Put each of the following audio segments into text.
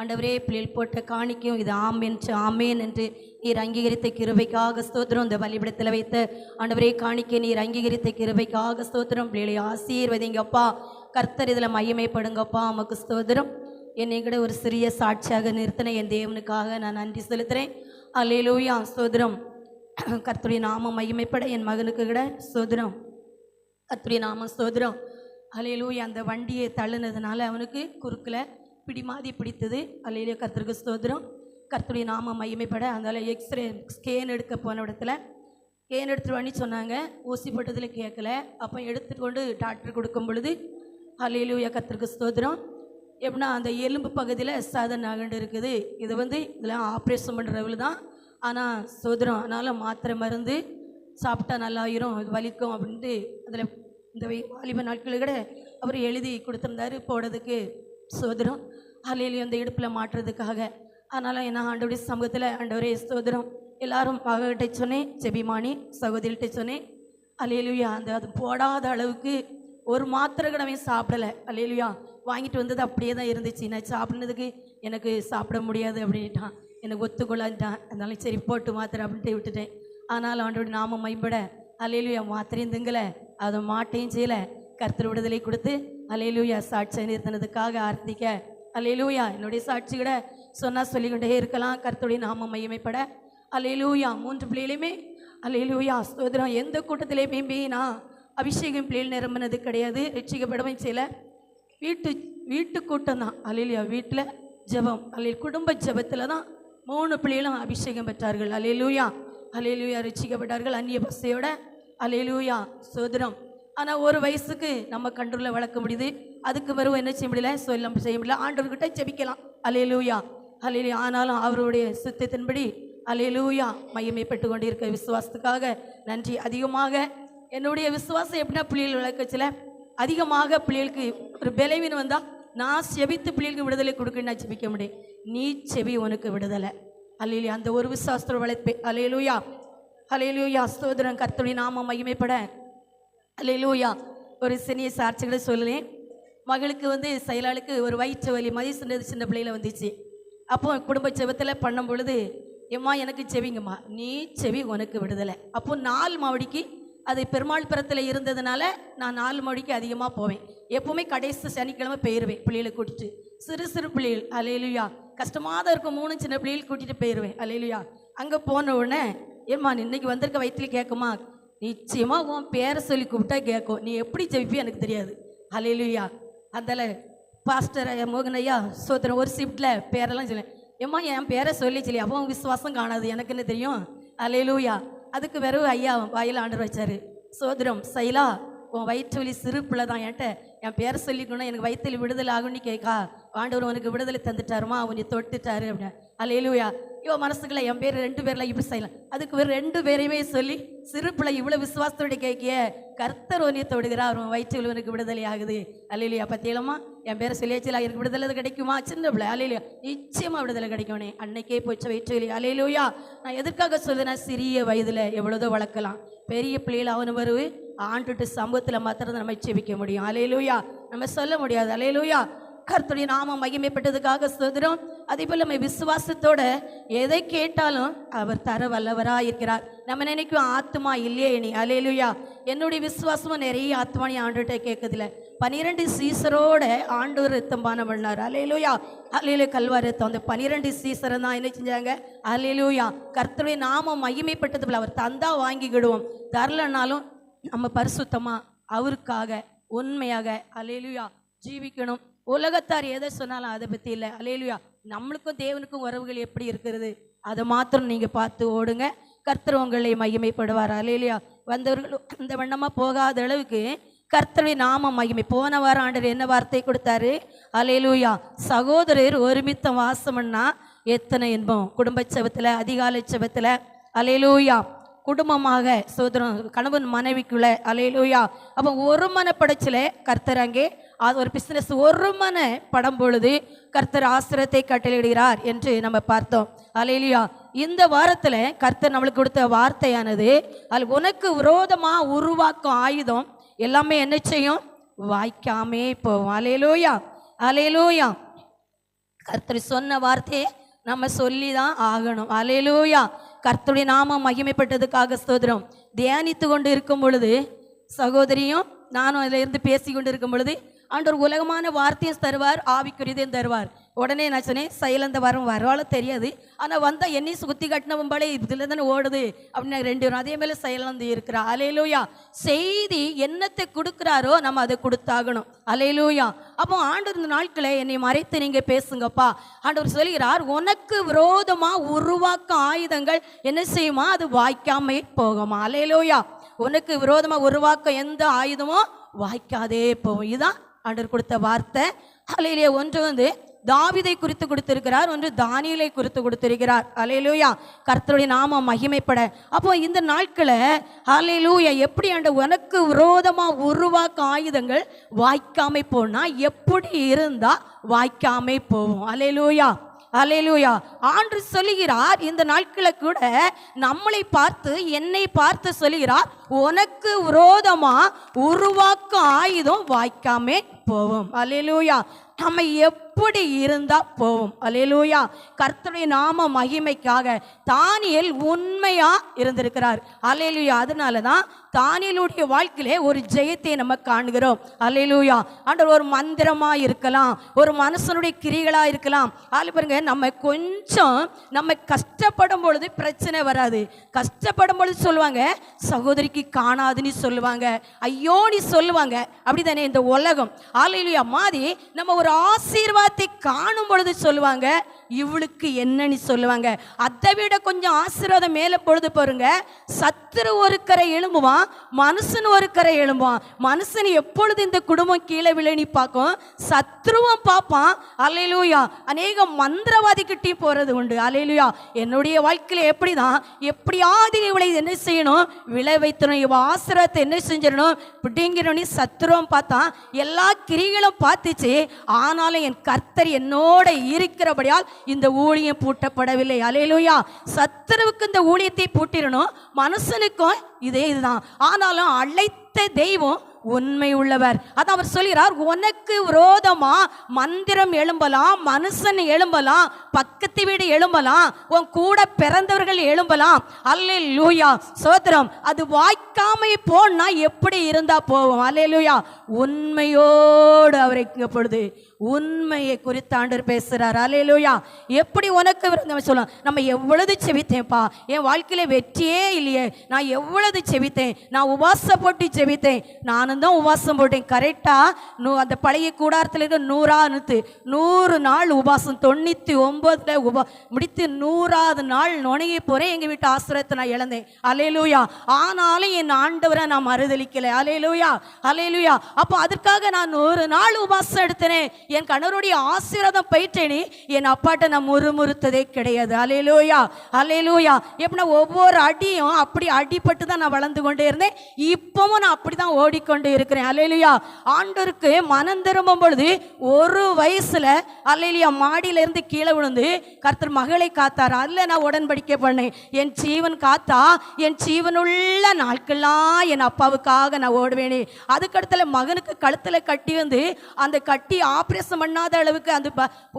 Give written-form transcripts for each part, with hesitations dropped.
ஆண்டவரே பிள்ளைகள் போட்ட காணிக்கும் இது ஆமேன் என்று நீர் அங்கீகரித்த கிருபைக்காக ஸ்தோத்திரம். இந்த பலிபீடத்தில் வைத்த ஆண்டவரே காணிக்கை நீர் அங்கீகரித்த கிருபைக்காக ஸ்தோத்திரம். பிள்ளைகளை ஆசீர்வதிங்கப்பா. கர்த்தர் இதில் மகிமைப்படுங்கப்பா. உமக்கு ஸ்தோத்திரம். என்னை கூட ஒரு சிறிய சாட்சியாக நிறுத்தின என் தேவனுக்காக நான் நன்றி செலுத்துகிறேன். அல்லேலூயா ஸ்தோத்திரம். கர்த்தருடைய நாமம் மகிமைப்பட என் மகனுக்கு கூட ஸ்தோத்திரம். கர்த்தருடைய நாமம் ஸ்தோத்திரம். அல்லேலூயா. அந்த வண்டியை தள்ளுனதுனால அவனுக்கு குறுக்கில் பிடிமாதி பிடித்தது. அல்லேலூயா கர்த்தருக்கு ஸ்தோத்திரம். கர்த்தருடைய நாமம் மகிமைப்பட அதனால் எக்ஸ்ரே ஸ்கேன் எடுக்க போன இடத்துல ஸ்கேன் எடுத்துட்டு வான்னு சொன்னாங்க. ஊசி போட்டதில் கேட்கல. அப்போ எடுத்துகிட்டு கொண்டு டாக்டர் கொடுக்கும் பொழுது அல்லேலூயா கர்த்தருக்கு ஸ்தோத்திரம். எப்படின்னா அந்த எலும்பு பகுதியில் சதன் அகண்டு இருக்குது. இது இதெல்லாம் ஆப்ரேஷன் பண்ணுறவள் தான். ஆனால் ஸ்தோத்திரம். அதனால் மாத்திரை மருந்து சாப்பிட்டா நல்லாயிரும், இது வலிக்கும் அப்படின்ட்டு அதில் இந்த வாலிப நாட்களை கூட அவர் எழுதி கொடுத்துருந்தாரு போடுறதுக்கு. ஸ்தோத்திரம். அல்லேலூயா அந்த இடுப்பில் மாட்டுறதுக்காக. அதனால் என்ன ஆண்டவருடைய சமூகத்தில் ஆண்டவரே ஸ்தோத்திரம். எல்லாரும் மககிட்ட சொன்னேன், செபிமானி சகோதரிகிட்ட சொன்னேன். அல்லேலூயா அந்த அது போடாத அளவுக்கு ஒரு மாத்திரை கூட அவன் சாப்பிடலை. அல்லேலூயா வாங்கிட்டு வந்தது அப்படியே தான் இருந்துச்சு. நான் சாப்பிட்றதுக்கு எனக்கு சாப்பிட முடியாது அப்படின்ட்டான், எனக்கு ஒத்துக்கொள்ளான்ட்டான். அதனால சரி போட்டு மாத்திரை அப்படின்ட்டு விட்டுட்டேன். ஆனால் ஆண்டவருடைய நாமம் மைம்பட அல்லேலூயா மாத்திரையும் திங்கலை, அதை மாட்டையும் செய்யலை. கர்த்தர் விடுதலை கொடுத்து அல்லேலூயா சாட்சியை நிறுத்தினதுக்காக ஆர்த்திக்க. அல்லேலூயா என்னுடைய சாட்சி கூட சொன்னால் சொல்லிக்கொண்டே இருக்கலாம். கர்த்தருடைய நாமம் மகிமைப்பட அல்லேலூயா. 3 பிள்ளைகளுமே அல்லேலூயா ஸ்தோத்திரம். எந்த கூட்டத்திலேயுமே நான் அபிஷேகம் பிள்ளைகள் நிரம்பினது கிடையாது. ரட்சிக்கப்படவும் செய்யல. வீட்டு கூட்டம் தான். அல்லேலூயா வீட்டில் ஜெபம். குடும்ப ஜெபத்தில் தான் 3 பிள்ளைகளும் அபிஷேகம் பெற்றார்கள். அல்லேலூயா அல்லேலூயா ரட்சிக்கப்பட்டார்கள் அந்நிய பசையோட. அல்லேலூயா ஸ்தோத்திரம். ஆனால் ஒரு வயசுக்கு நம்ம கண்ட்ரோலில் வளர்க்க முடியுது. அதுக்கு பிறகு என்ன செய்ய முடியல, செய்ய முடியல. ஆண்டவர்கிட்ட ஜெபிக்கலாம். அல்லேலூயா அல்லேலூயா. ஆனாலும் அவருடைய சுத்தத்தின்படி அல்லேலூயா மகிமைப்பட்டு கொண்டு இருக்க விசுவாசத்துக்காக நன்றி. அதிகமாக என்னுடைய விசுவாசம் எப்படின்னா பிள்ளைகள் வளர்க்கச்சில அதிகமாக பிள்ளைகளுக்கு ஒரு பலவீனம் வந்தால் நான் செபித்து பிள்ளைகளுக்கு விடுதலை கொடுக்க நான் ஜெபிக்க முடியும். நீ செபி உனக்கு விடுதலை. அல்லேலூயா அந்த ஒரு விசுவாசத்தோட வளர்ப்பேன். அல்லேலூயா அல்லேலூயா ஸ்தோத்திரம். கர்த்தருடைய நாமம் மகிமைப்பட அல்லேலூயா. ஒரு சிறிய சாட்சிகளை சொல்லுறேன். மகளுக்கு செயலாளுக்கு ஒரு வயிற்று வலி மாதிரி சின்ன பிள்ளையில வந்துச்சு. அப்போ குடும்ப செபத்தில் பண்ணும் பொழுது எம்மா எனக்கு செவிங்கம்மா, நீ செவி உனக்கு விடுதலை. அப்போ 4 மாவடிக்கு அது பெருமாள் பிறத்தில் இருந்ததுனால நான் 4 மாவடிக்கு அதிகமாக போவேன். எப்போவுமே கடைசி சனிக்கிழமை போயிடுவேன் பிள்ளைகளை கூட்டிட்டு. சிறு பிள்ளைகள் அல்லேலூயா கஷ்டமாக தான் இருக்கும். 3 சின்ன பிள்ளைகள் கூட்டிகிட்டு போயிடுவேன். அல்லேலூயா அங்கே போன உடனே ஏம்மா இன்னைக்கு வந்திருக்க வயிற்றுல கேட்குமா, நிச்சயமாக உன் பேரை சொல்லி கூப்பிட்டா கேட்கும். நீ எப்படி ஜெபிப்பி எனக்கு தெரியாது. அல்லேலூயா அதில் பாஸ்டர் மோகனையா சோத்திரம் ஒரு ஷிஃப்ட்டில் பேரெல்லாம் சொல்லி ஏம்மா என் பேரை சொல்லி அப்போ விசுவாசம் காணாது, எனக்கு என்ன தெரியும். அல்லேலூயா அதுக்கு வெறும் ஐயா வாயில் ஆண்டவர் வச்சார். சோதரம் சைலா உன் வயிற்று வலி சிறு பிள்ளை தான், என்கிட்ட என் பேரை சொல்லிக்கணும் எனக்கு வயிற்றில் விடுதலை ஆகும்னு கேட்கா. ஆண்டவர் உனக்கு விடுதலை தந்துட்டாருமா, உன்னை தொட்டுட்டாரு அப்படின்னு. அல்லேலூயா இவன் மனசுக்குள்ள என் பேர் 2 பேரில் இப்படி செய்யலாம். அதுக்கு வேறு 2 பேரையுமே சொல்லி சிறு பிள்ளை இவ்வளோ விசுவாசத்தோட கேட்கிய கர்த்தர் உன்னை தொடுகிறார், உன் வயிற்றில் உனக்கு விடுதலை ஆகுது. அல்லேலூயா பத்தியலமா என் பேரை சொல்லியாச்சு எனக்கு விடுதலை கிடைக்குமா, சின்ன பிள்ளை. அல்லேலூயா நிச்சயமாக விடுதலை கிடைக்கும்னே. அன்னைக்கே போச்சு வயிற்று வலி. அல்லேலூயா நான் எதற்காக சொல்லுனா சிறிய வயதில் எவ்வளோதோ வளர்க்கலாம். பெரிய பிள்ளைகள் அவனு வருவு ஆண்டுட்டு சமூகத்தில் மாத்திரம் நம்ம ஜெபிக்க முடியும். அல்லேலூயா நம்ம சொல்ல முடியாது. அல்லேலூயா கர்த்தருடைய நாமம் மகிமைப்பட்டதுக்காக ஸ்தோத்திரம். அதே போல் நம்ம விசுவாசத்தோட எதை கேட்டாலும் அவர் தர வல்லவராக இருக்கிறார். நம்ம நினைக்கும் ஆத்மா இல்லையே நீ. அல்லேலூயா என்னுடைய விசுவாசமும் நிறைய ஆத்மானி ஆண்டுகிட்ட கேட்குதில்ல. 12 சீசரோட ஆண்டவர் ரத்தம் பானம் பண்ணார். அல்லேலூயா அல்லேலூயா கல்வாரி ரத்தம். அந்த 12 சீசரை தான் என்ன செஞ்சாங்க. அல்லேலூயா கர்த்தருடைய நாமம் மகிமைப்பட்டது போல அவர் தந்தா வாங்கிக்கிடுவோம், தரலனாலும் நம்ம பரிசுத்தமாக அவருக்காக உண்மையாக அல்லேலூயா ஜீவிக்கணும். உலகத்தார் எதை சொன்னாலும் அதை பற்றி இல்லை. அல்லேலூயா நம்மளுக்கும் தேவனுக்கும் உறவுகள் எப்படி இருக்கிறது அதை மாத்திரம் நீங்கள் பார்த்து ஓடுங்க. கர்த்தர் உங்களை மகிமைப்படுவார். அல்லேலூயா வந்தவர்கள் இந்த வண்ணமாக போகாத அளவுக்கு கர்த்தருடைய நாமம் மகிமை. போன வாரம் ஆண்டவர் என்ன வார்த்தை கொடுத்தாரு. அல்லேலூயா சகோதரர் ஒருமித்த வாசம்னா எத்தனை இன்பம். குடும்ப செபத்தில் அதிகாலை செபத்தில் அல்லேலூயா குடும்பமாக சோதரம் கணவன் மனைவிக்குள்ள. அல்லேலூயா அப்போ ஒரு மன படைச்சில கர்த்தர் அங்கே அது ஒரு பிஸ்னஸ் ஒரு மன படம் பொழுது கர்த்தர் ஆசிரத்தை கட்டளையிடுகிறார் என்று நம்ம பார்த்தோம். அல்லேலூயா இந்த வாரத்தில் கர்த்தர் நம்மளுக்கு கொடுத்த வார்த்தையானது அது உனக்கு விரோதமாக உருவாக்கும் ஆயுதம் எல்லாமே என்ன செய்யும், வாய்க்காமே போவோம். அல்லேலூயா அல்லேலூயா கர்த்தர் சொன்ன வார்த்தையை நம்ம சொல்லி தான் ஆகணும். அல்லேலூயா. கர்த்தருடைய நாமம் மகிமைப்பட்டதுக்காக ஸ்தோத்திரம். தியானித்து கொண்டு இருக்கும் பொழுது சகோதரியும் நானும் அதில் இருந்து பேசி கொண்டு இருக்கும் பொழுது ஆண்டவர் உலகமான வார்த்தையும் தருவார், ஆவிக்குரியதையும் தருவார். உடனே நான் சொன்னேன், சைலந்த வரவாலும் தெரியாது, ஆனால் வந்தால் என்னை சுற்றி கட்டினவம்பாலே இதில் தானே ஓடுது அப்படின்னு 2 வரும். அதே மேலே சைலந்து இருக்கிறா. அல்லேலூயா. செய்தி என்னத்தை கொடுக்குறாரோ நம்ம அதை கொடுத்தாகணும். அல்லேலூயா. அப்போ ஆண்டவர் இந்த நாட்களை என்னை மறைத்து நீங்கள் பேசுங்கப்பா. ஆண்டவர் சொல்கிறார், உனக்கு விரோதமாக உருவாக்க ஆயுதங்கள் என்ன செய்யுமா, அது வாய்க்காமே போகுமா. அல்லேலூயா. உனக்கு விரோதமாக உருவாக்க எந்த ஆயுதமோ வாய்க்காதே போகும். இதுதான் ஆண்டவர் கொடுத்த வார்த்தை. அல்லேலூயா. ஒன்று தாவீதை குறித்து கொடுத்திருக்கிறார், ஒன்று தானியேலை குறித்து கொடுத்திருக்கிறார். அல்லேலூயா. கர்த்தருடைய நாமம் மகிமைப்பட. அப்போ இந்த நாட்களை அல்லேலூயா எப்படி ஆண்டவர் உனக்கு விரோதமா உருவாக்க ஆயுதங்கள் வாய்க்காமை போனா எப்படி இருந்தா வாய்க்காமை போகும். அல்லேலூயா. அல்லேலூயா. ஆண்டவர் சொல்லுகிறார், இந்த நாட்களை கூட நம்மளை பார்த்து என்னை பார்த்து சொல்லுகிறார், உனக்கு விரோதமா உருவாக்க ஆயுதம் வாய்க்காமே போவோம். அல்லேலூயா. நம்ம எப்படி இருந்தா போவோம். அல்லேலூயா. கர்த்தருடைய நாம மகிமைக்காக தானியேல் உண்மையா இருந்திருக்கிறார். அல்லேலூயா. அதனால தான் தானியேலுடைய வாழ்க்கையிலே ஒரு ஜெயத்தை நம்ம காண்கிறோம். அல்லேலூயா. ஆண்டவர் ஒரு மந்திரமா இருக்கலாம், ஒரு மனுஷனுடைய கிரிகளா இருக்கலாம். அது பாருங்க, நம்ம கொஞ்சம் நம்ம கஷ்டப்படும் பொழுது பிரச்சனை வராது. கஷ்டப்படும் பொழுது சொல்லுவாங்க, சகோதரிக்கு காணாதுன்னு சொல்லுவாங்க, ஐயோ நீ சொல்லுவாங்க. அப்படித்தானே இந்த உலகம். அல்லேலூயா. மாதிரி நம்ம ஒரு ஆசீர்வாதத்தை காணும் பொழுது சொல்லுவாங்க, இவளுக்கு என்னன்னு சொல்லுவாங்க. அதை விட கொஞ்சம் ஆசீர்வாதம் மேலே பொழுது பாருங்க, சத்துரு ஒரு கரை எழும்புவான், மனுஷன் ஒரு கரை எழும்புவான். மனுஷன் எப்பொழுது இந்த குடும்பம் கீழே விழனி பார்க்கும், சத்ருவம் பார்ப்பான். அல்லேலூயா. அநேக மந்திரவாதி கிட்டே போறது உண்டு. அல்லேலூயா. என்னுடைய வாழ்க்கையில எப்படிதான், எப்படியாவது இவளை என்ன செய்யணும், விளை வைத்தணும், இவ ஆசீர்வாதத்தை என்ன செஞ்சிடணும் பிடிங்கிறோன்னு சத்ருவம் பார்த்தான். எல்லா கிரிகளும் பார்த்துச்சு. ஆனாலும் என் கர்த்தர் என்னோட இருக்கிறபடியால் இந்த ஊழியம் பூட்டப்படவில்லை. அல்லேலூயா. சத்துருவுக்கு இந்த ஊழியத்தை பூட்டிடணும், மனுஷனுக்கும் இதுதான். ஆனாலும் அழைத்த தெய்வம் உண்மை உள்ளவர். அதான் அவர் சொல்கிறார், உனக்கு விரோதமா மந்திரம் எழும்பலாம், மனுஷன் எழும்பலாம், பக்கத்து வீடு எழும்பலாம், உன் கூட பிறந்தவர்கள் எழும்பலாம். அல்லேலூயா. சோத்திரம். அது வாய்க்காமை போனா எப்படி இருந்தா போவோம். அல்லேலூயா. உண்மையோடு அவரை பொழுது உண்மையை குறித்து ஆண்டவர் பேசுறார். அல்லேலூயா. எப்படி உனக்கு சொல்லலாம், நம்ம எவ்வளவு செவித்தேன்ப்பா, என் வாழ்க்கையில வெற்றியே இல்லையே, நான் எவ்வளவு செவித்தேன், நான் உபாசம் போட்டு செவித்தேன், நானும் தான் உபாசம் போட்டேன். கரெக்டா அந்த பழைய கூடாரத்தில் இருக்க 100 நாள் உபாசம், 99 முடித்து 100வது நாள் நுணைய போறேன். எங்க வீட்டு ஆசிரியத்தை நான் இழந்தேன். அல்லேலூயா. ஆனாலும் என் ஆண்டவரை நான் மறுதலிக்கல. அல்லேலூயா. அல்லேலூயா. அப்போ அதற்காக நான் 100 நாள் உபாசம் எடுத்தேனே, என் கணவருடைய ஆசீர்வாதம் போயிட்டேனே, என் அப்பாட்ட நான் முறுமுறுத்ததே கிடையாது. அல்லேலூயா. அல்லேலூயா. எப்படின்னா ஒவ்வொரு அடியும் அப்படி அடிபட்டு தான் நான் வளர்ந்து கொண்டே இருந்தேன். இப்பவும் நான் அப்படி தான் ஓடிக்கொண்டு இருக்கிறேன். அல்லேலூயா. ஆண்டவருக்கு மனம் திரும்பும் பொழுது 1 வயசுல அல்லேலூயா மாடியில இருந்து கீழே விழுந்து கர்த்தர் மகளை காத்தார். அதில் நான் உடன்படிக்கை பண்ணேன், என் ஜீவன் காத்தா என் ஜீவனுள்ள நாட்கள்லாம் என் அப்பாவுக்காக நான் ஓடுவேனே. அதுக்கடுத்துல மகனுக்கு கழுத்துல கட்டி வந்து அந்த கட்டி ஆப்ரேஷன் பண்ணாத அளவுக்கு அந்த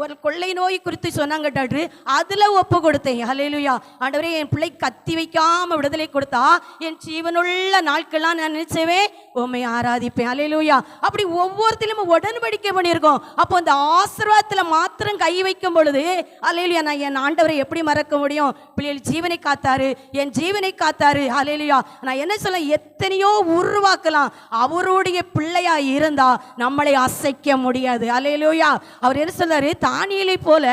ஒரு கொள்ளை நோய் குறித்து சொன்னாங்க டாக்டர், அதுல ஒப்பு கொடுத்தேன். அல்லேலூயா. ஆண்டவரே, என் பிள்ளை கத்தி வைக்காம விடுதலை கொடுத்தா என் ஜீவனுள்ள நாட்கள்லாம் நான் நினைச்சவே உம்மை ஆராதிப்பேன். அல்லேலூயா. அப்படி ஒவ்வொருத்திலும் உடன்படிக்கை பண்ணியிருக்கோம். அப்போ அந்த ஆசீர்வாதத்தில் மாத்திரம் கை வைக்கும் பொழுது அல்லேலூயா, நான் என் ஆண்டவரை எப்படி மறக்க முடியும். பிள்ளைகள் ஜீவனை காத்தாரு, என் ஜீவனை காத்தாரு. அல்லேலூயா. நான் என்ன சொல்ல, எத்தனையோ உருவாக்கலாம், அவருடைய பிள்ளையா இருந்தா நம்மளை அசைக்க முடியாது. அல்லேலூயா. அவர் என்ன சொல்றாரு, தானியேலை போல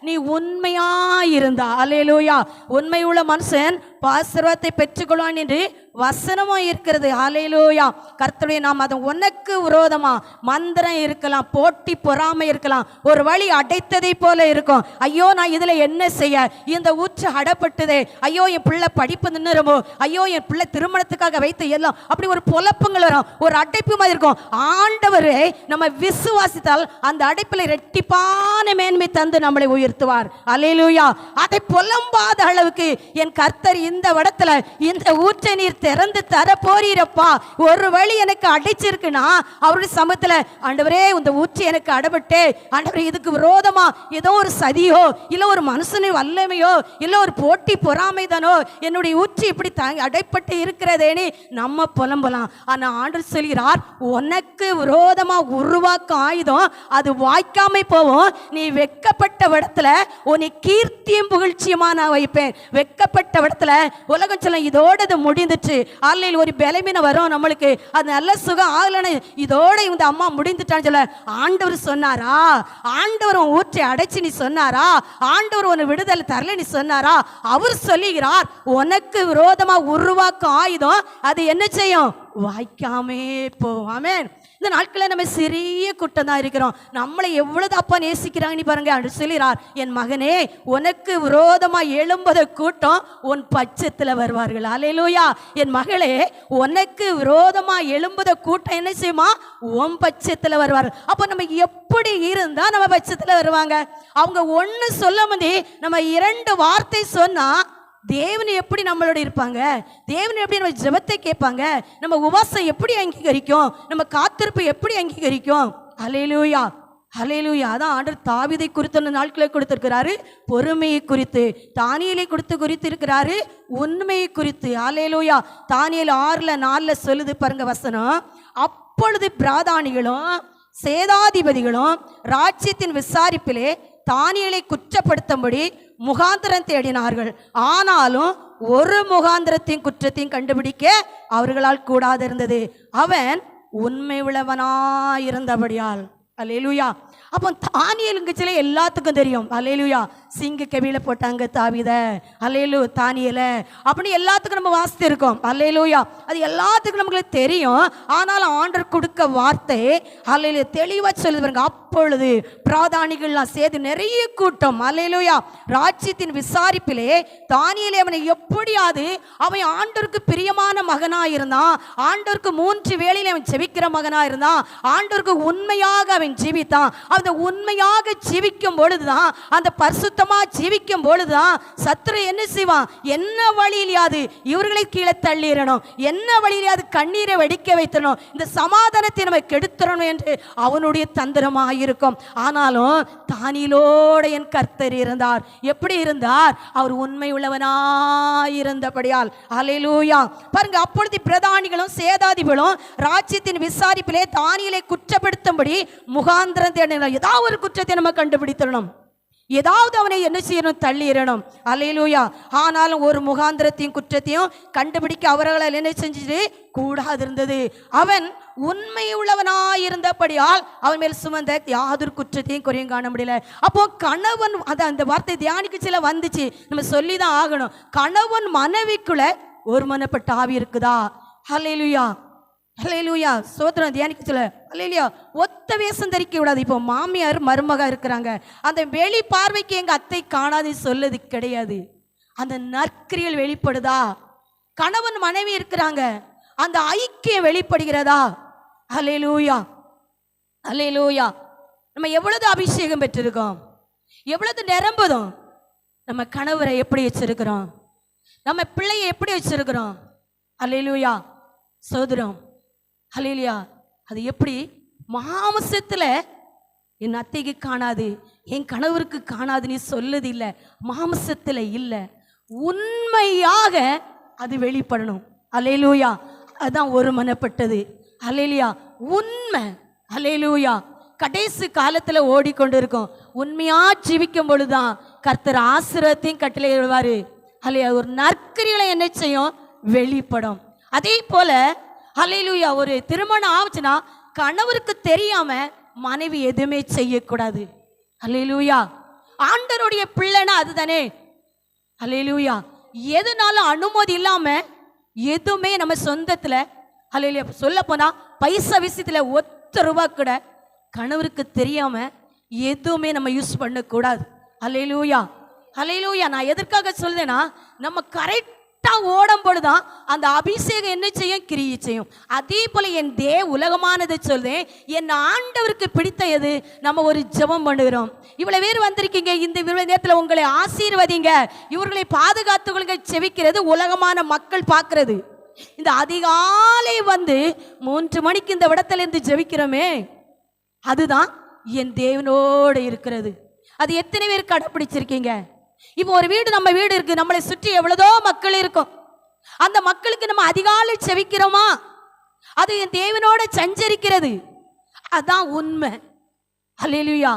நீ உண்மையா இருந்தா. அல்லேலூயா. உண்மையுள்ள மனுஷன் ஆசீர்வாதத்தை பெற்றுக்கொள்வான் என்று வசனமா இருக்கிறது. அல்லேலூயா. கர்த்தருடைய நாமம். அது உனக்கு விரோதமா மந்திரம் இருக்கலாம், போட்டி பொறாமை இருக்கலாம், ஒரு வழி அடைத்ததை போல இருக்கும். ஐயோ நான் இதுல என்ன செய்ய, இந்த ஊற்று அடப்பட்டதே, ஐயோ என் பிள்ளை படிப்பு நின்றுமோ, ஐயோ என் பிள்ளை திருமணத்துக்காக வைத்த எல்லாம் அப்படி ஒரு பொழப்புங்கள் வரும், ஒரு அடைப்பு மாதிரி இருக்கும். ஆண்டவரே நம்ம விசுவாசித்தால் அந்த அடைப்பில் இரட்டிப்பான மேன்மை தந்து நம்மளை உயர்த்துவார். அல்லேலூயா. அதை புலம்பாத அளவுக்கு என் கர்த்தர் இந்த இடத்துல இந்த ஊற்றை நீர் திறந்து தர போறீரப்பா. ஒரு வழி எனக்கு அடைச்சிருக்குன்னா அவருடைய சமத்துல ஆண்டவரே இந்த ஊற்றை எனக்கு அடைபட்டு ஆண்டவரே இதுக்கு விரோதமா ஏதோ ஒரு சதியோ இல்ல ஒரு மனுஷனை வல்லமையோ இல்ல ஒரு போட்டி பொறாமை தானோ என்னுடைய ஊற்று இப்படி அடைப்பட்டு இருக்கிறதேன்னு நம்ம புலம்பலாம். ஆனா ஆண்டவர் சொல்கிறார், உனக்கு விரோதமா உருவாக்கும் ஆயுதம் அது வாய்க்காம போவோம். நீ வெட்கப்பட்ட இடத்துல உன்னை கீர்த்தியும் புகழ்ச்சியுமா நான் வைப்பேன். வெட்கப்பட்ட இடத்துல உலகம் சொல்ல இதோட இது முடிந்துச்சு, ஆலையில் ஒரு பலவீன வரும் நம்மளுக்கு, அது நல்ல சுகம் ஆகலன்னு இதோட இந்த அம்மா முடிந்துட்டான்னு சொல்ல ஆண்டவர் சொன்னாரா? ஆண்டவர் உன் ஊற்றை அடைச்சு நீ சொன்னாரா? ஆண்டவர் உன்னை விடுதலை தரல நீ சொன்னாரா? அவர் சொல்லுகிறார், உனக்கு விரோதமா உருவாக்கும் ஆயுதம் அது என்ன செய்யும்? வாய்க்காமே போவோம். ஆமென். இந்த நாட்களில் நம்ம சிறிய கூட்டம் தான் இருக்கிறோம். நம்மளை எவ்வளவு அப்பா நேசிக்கிறாங்கன்னு பாருங்க. என்று சொல்கிறார், என் மகனே உனக்கு விரோதமா எழும்பத கூட்டம் உன் பட்சத்தில் வருவார்கள். அல்லேலூயா. என் மகளே உனக்கு விரோதமா எழும்பத கூட்டம் என்ன செய்யுமா? உன் பட்சத்தில் வருவார்கள். அப்போ நம்ம எப்படி இருந்தா நம்ம பட்சத்தில் வருவாங்க? அவங்க ஒன்று சொல்ல முந்தி நம்ம 2 வார்த்தை சொன்னா தேவன் எப்படி நம்மளோட இருப்பாங்க? தேவன் எப்படி நம்ம ஜெபத்தை கேட்பாங்க? நம்ம உபவாசம் எப்படி அங்கீகரிக்கும்? நம்ம காத்திருப்பு எப்படி அங்கீகரிக்கும்? அல்லேலூயா, அல்லேலூயா. அதான் ஆண்டவர் தாவீதை குறித்த நாட்களை கொடுத்திருக்கிறாரு, பொறுமையை குறித்து. தானியேலை குறித்து இருக்கிறாரு, உண்மையை குறித்து. அல்லேலூயா. தானியேல் 6:4 சொல்லுது பாருங்க வசனம். அப்பொழுது பிரதானிகளும் சேனாதிபதிகளும் ராஜ்யத்தின் விசாரிப்பிலே தானியேலை குற்றப்படுத்தும்படி முகாந்திரம் தேடினார்கள். ஆனாலும் ஒரு முகாந்திரத்தின் குற்றத்தையும் கண்டுபிடிக்க அவர்களால் கூடாது இருந்தது. அவன் உண்மை உள்ளவனாயிருந்தபடியால். அல்லேலூயா. அப்போ தானியேலுங்க சில எல்லாத்துக்கும் தெரியும். அல்லேலூயா. சிங்க கவியில போட்டாங்க தாவீத, அல்லேலூ தானியேல அப்படின்னு எல்லாத்துக்கும் நம்ம வாசித்து இருக்கோம். அல்லேலூயா. அது எல்லாத்துக்கும் நமக்கு தெரியும். ஆனாலும் ஆண்டவர் கொடுக்க வார்த்தை அல்லேலூயா தெளிவா சொல்லுது பாருங்க. அப்பொழுது பிரதானிகள்லாம் சேர்ந்து நிறைய கூட்டம் அல்லேலூயா ராஜ்யத்தின் விசாரிப்பிலே தானியேலை அவனை எப்படியாவது அவன் ஆண்டவருக்கு பிரியமான மகனா இருந்தான், ஆண்டவருக்கு 3 வேளையில அவன் ஜெபிக்கிற மகனா இருந்தான், ஆண்டவருக்கு உண்மையாக அவன் ஜீவித்தான். அந்த உண்மையாக ஜீவிக்கும் பொழுதுதான், அந்த பரிசுத்தமா ஜீவிக்கும் பொழுதுதான் சத்துரு என்ன செய்வான்? என்ன வழியிலையாது இவர்களை கீழே தள்ளிடணும், என்ன வழியிலையாது கண்ணீரை வெடிக்க வைத்தணும், இந்த சமாதானத்தை நம்ம கெடுத்துடணும் என்று அவனுடைய தந்திரமாக இருக்கும். ஆனாலும் தானியேலோடு என் கர்த்தர் இருந்தார். எப்படி இருந்தார்? அவர் உண்மை உள்ளவனாயிருந்தபடியால். அல்லேலூயா. பாருங்க. அப்பொழுது பிரதானிகளும் சேனாதிபதிகளும் ராஜ்யத்தின் விசாரிப்பிலே தானியேலை குற்றப்படுத்தும்படி முகாந்திரம் தேடினார். ஏதாவது ஒரு குற்றத்தை நம்ம கண்டுபிடித்தணும், ஏதாவது அவனை என்ன செய்யணும்? தள்ளிடணும். அல்லேலூயா. ஆனாலும் ஒரு முகாந்திரத்தையும் குற்றத்தையும் கண்டுபிடிக்க அவர்களால் என்ன செஞ்சது? கூடாது இருந்தது. அவன் உண்மை உள்ளவனாயிருந்தபடியால் அவன் மேல் சுமந்த யாதொரு குற்றத்தையும் குறையும் காண முடியல. அப்போ கணவன், அந்த வார்த்தை தியானிக்கு சில வந்துச்சு, நம்ம சொல்லிதான் ஆகணும். கணவன் மனைவிக்குள்ள ஒரு மனப்பட்ட ஆவி இருக்குதா? அல்லேலூயா, அல்லேலூயா. சோத்திரம் தியானிக்க சொல்ல. அல்லேலூயா. ஒத்த வேஷம் தரிக்க கூடாது. இப்போ மாமியார் மருமக இருக்கிறாங்க, அந்த வெளி பார்வைக்கு எங்க அத்தை காணாது சொல்லுது கிடையாது. அந்த நற்கிரியல் வெளிப்படுதா? கணவன் மனைவி இருக்கிறாங்க, அந்த ஐக்கியம் வெளிப்படுகிறதா? அல்லேலூயா, அல்லேலூயா. நம்ம எவ்வளவு அபிஷேகம் பெற்றிருக்கோம், எவ்வளவு நிரம்புதோம். நம்ம கணவரை எப்படி வச்சிருக்கிறோம், நம்ம பிள்ளையை எப்படி வச்சிருக்கிறோம்? அல்லேலூயா. சோதரம். அல்லேலூயா. அது எப்படி? மாம்சத்துல என் அத்தைக்கு காணாது, என் கணவருக்கு காணாது நீ சொல்லுது இல்லை, மாம்சத்துல இல்லை, உண்மையாக அது வெளிப்படணும். அல்லேலூயா. அதுதான் ஒரு மனப்பட்டது. அல்லேலூயா. உண்மை. அல்லேலூயா. கடைசி காலத்துல ஓடிக்கொண்டு இருக்கும். உண்மையா ஜீவிக்கும் பொழுதுதான் கர்த்தர் ஆசீர்வாதத்தையும் கட்டளையிடுவாரு. அல்லேலூயா. ஒரு நற்கிரியலை என்ன செய்யும்? வெளிப்படும். அதே போல அல்லேலூயா ஒரு திருமணம் ஆச்சுன்னா கணவருக்கு தெரியாம மனைவி எதுவுமே செய்யக்கூடாது. அல்லேலூயா. ஆண்டவருடைய பிள்ளைனா அதுதானே. அல்லேலூயா. எதுனாலும் அனுமதி இல்லாம எதுவுமே நம்ம சொந்தத்துல அல்லேலூயா சொல்ல போனா பைசா விஷயத்துல ₹1 கூட கணவருக்கு தெரியாம எதுவுமே நம்ம யூஸ் பண்ணக்கூடாது. அல்லேலூயா, அல்லேலூயா. நான் எதற்காக சொல்றேன்னா, நம்ம கரெக்ட் ஓடும் பொழுதுதான் அந்த அபிஷேகம் என்ன செய்யும்? கிரியை செய்யும். அதே போல என் உலகமானது சொல்றேன், என் ஆண்டவருக்கு பிடித்த எது? நம்ம ஒரு ஜெபம் பண்ணுகிறோம். இவ்வளவு பேர் வந்திருக்கீங்க, இந்த நேரத்தில் உங்களை ஆசீர்வதிங்க, இவர்களை பாதுகாத்துக்கொள்ளுங்க. செவிக்கிறது உலகமான மக்கள் பார்க்கிறது. இந்த அதிகாலை 3 மணிக்கு இந்த இடத்துல இருந்து ஜெபிக்கிறோமே, அதுதான் என் தேவனோடு இருக்கிறது. அது எத்தனை பேர் கடைப்பிடிச்சிருக்கீங்க? இப்போ ஒரு வீடு, நம்ம வீடு இருக்கு, நம்மளை சுற்றி எவ்வளவோ மக்கள் இருக்கும். அந்த மக்களுக்கு நம்ம அதிகாலை செவிக்கிறோமா? அது என் தேவனோட சஞ்சரிக்கிறது. அதான் உண்மை. அல்லேலூயா.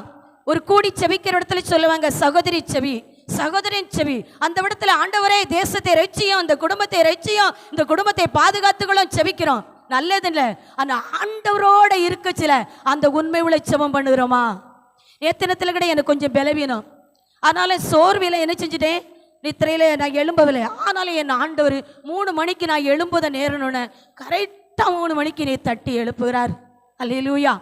ஒரு கூடி செவிக்கிற இடத்துல சொல்லுவாங்க, சகோதரி செவி, சகோதரன் செவி. அந்த இடத்துல ஆண்டவரே தேசத்தை ரட்சியும், அந்த குடும்பத்தை ரட்சியும், இந்த குடும்பத்தை பாதுகாத்துகளும் செவிக்கிறோம். நல்லது இல்லை. அந்த ஆண்டவரோட இருக்கச்சில அந்த உண்மை உள்ள செபம் பண்ணுகிறோமா? நேத்தினத்தில் கூட எனக்கு கொஞ்சம் பலவீனம், அதனால சோர்வில என்ன செஞ்சுட்டேன், நித்திரையில நான் எழும்பவில்லை. ஆனாலும் என் ஆண்டவர் 3 மணிக்கு நான் எழும்புத நேரணுன்னு கரெக்டாக 3 மணிக்கு நீ தட்டி எழுப்புகிறார். அல்லேலூயா.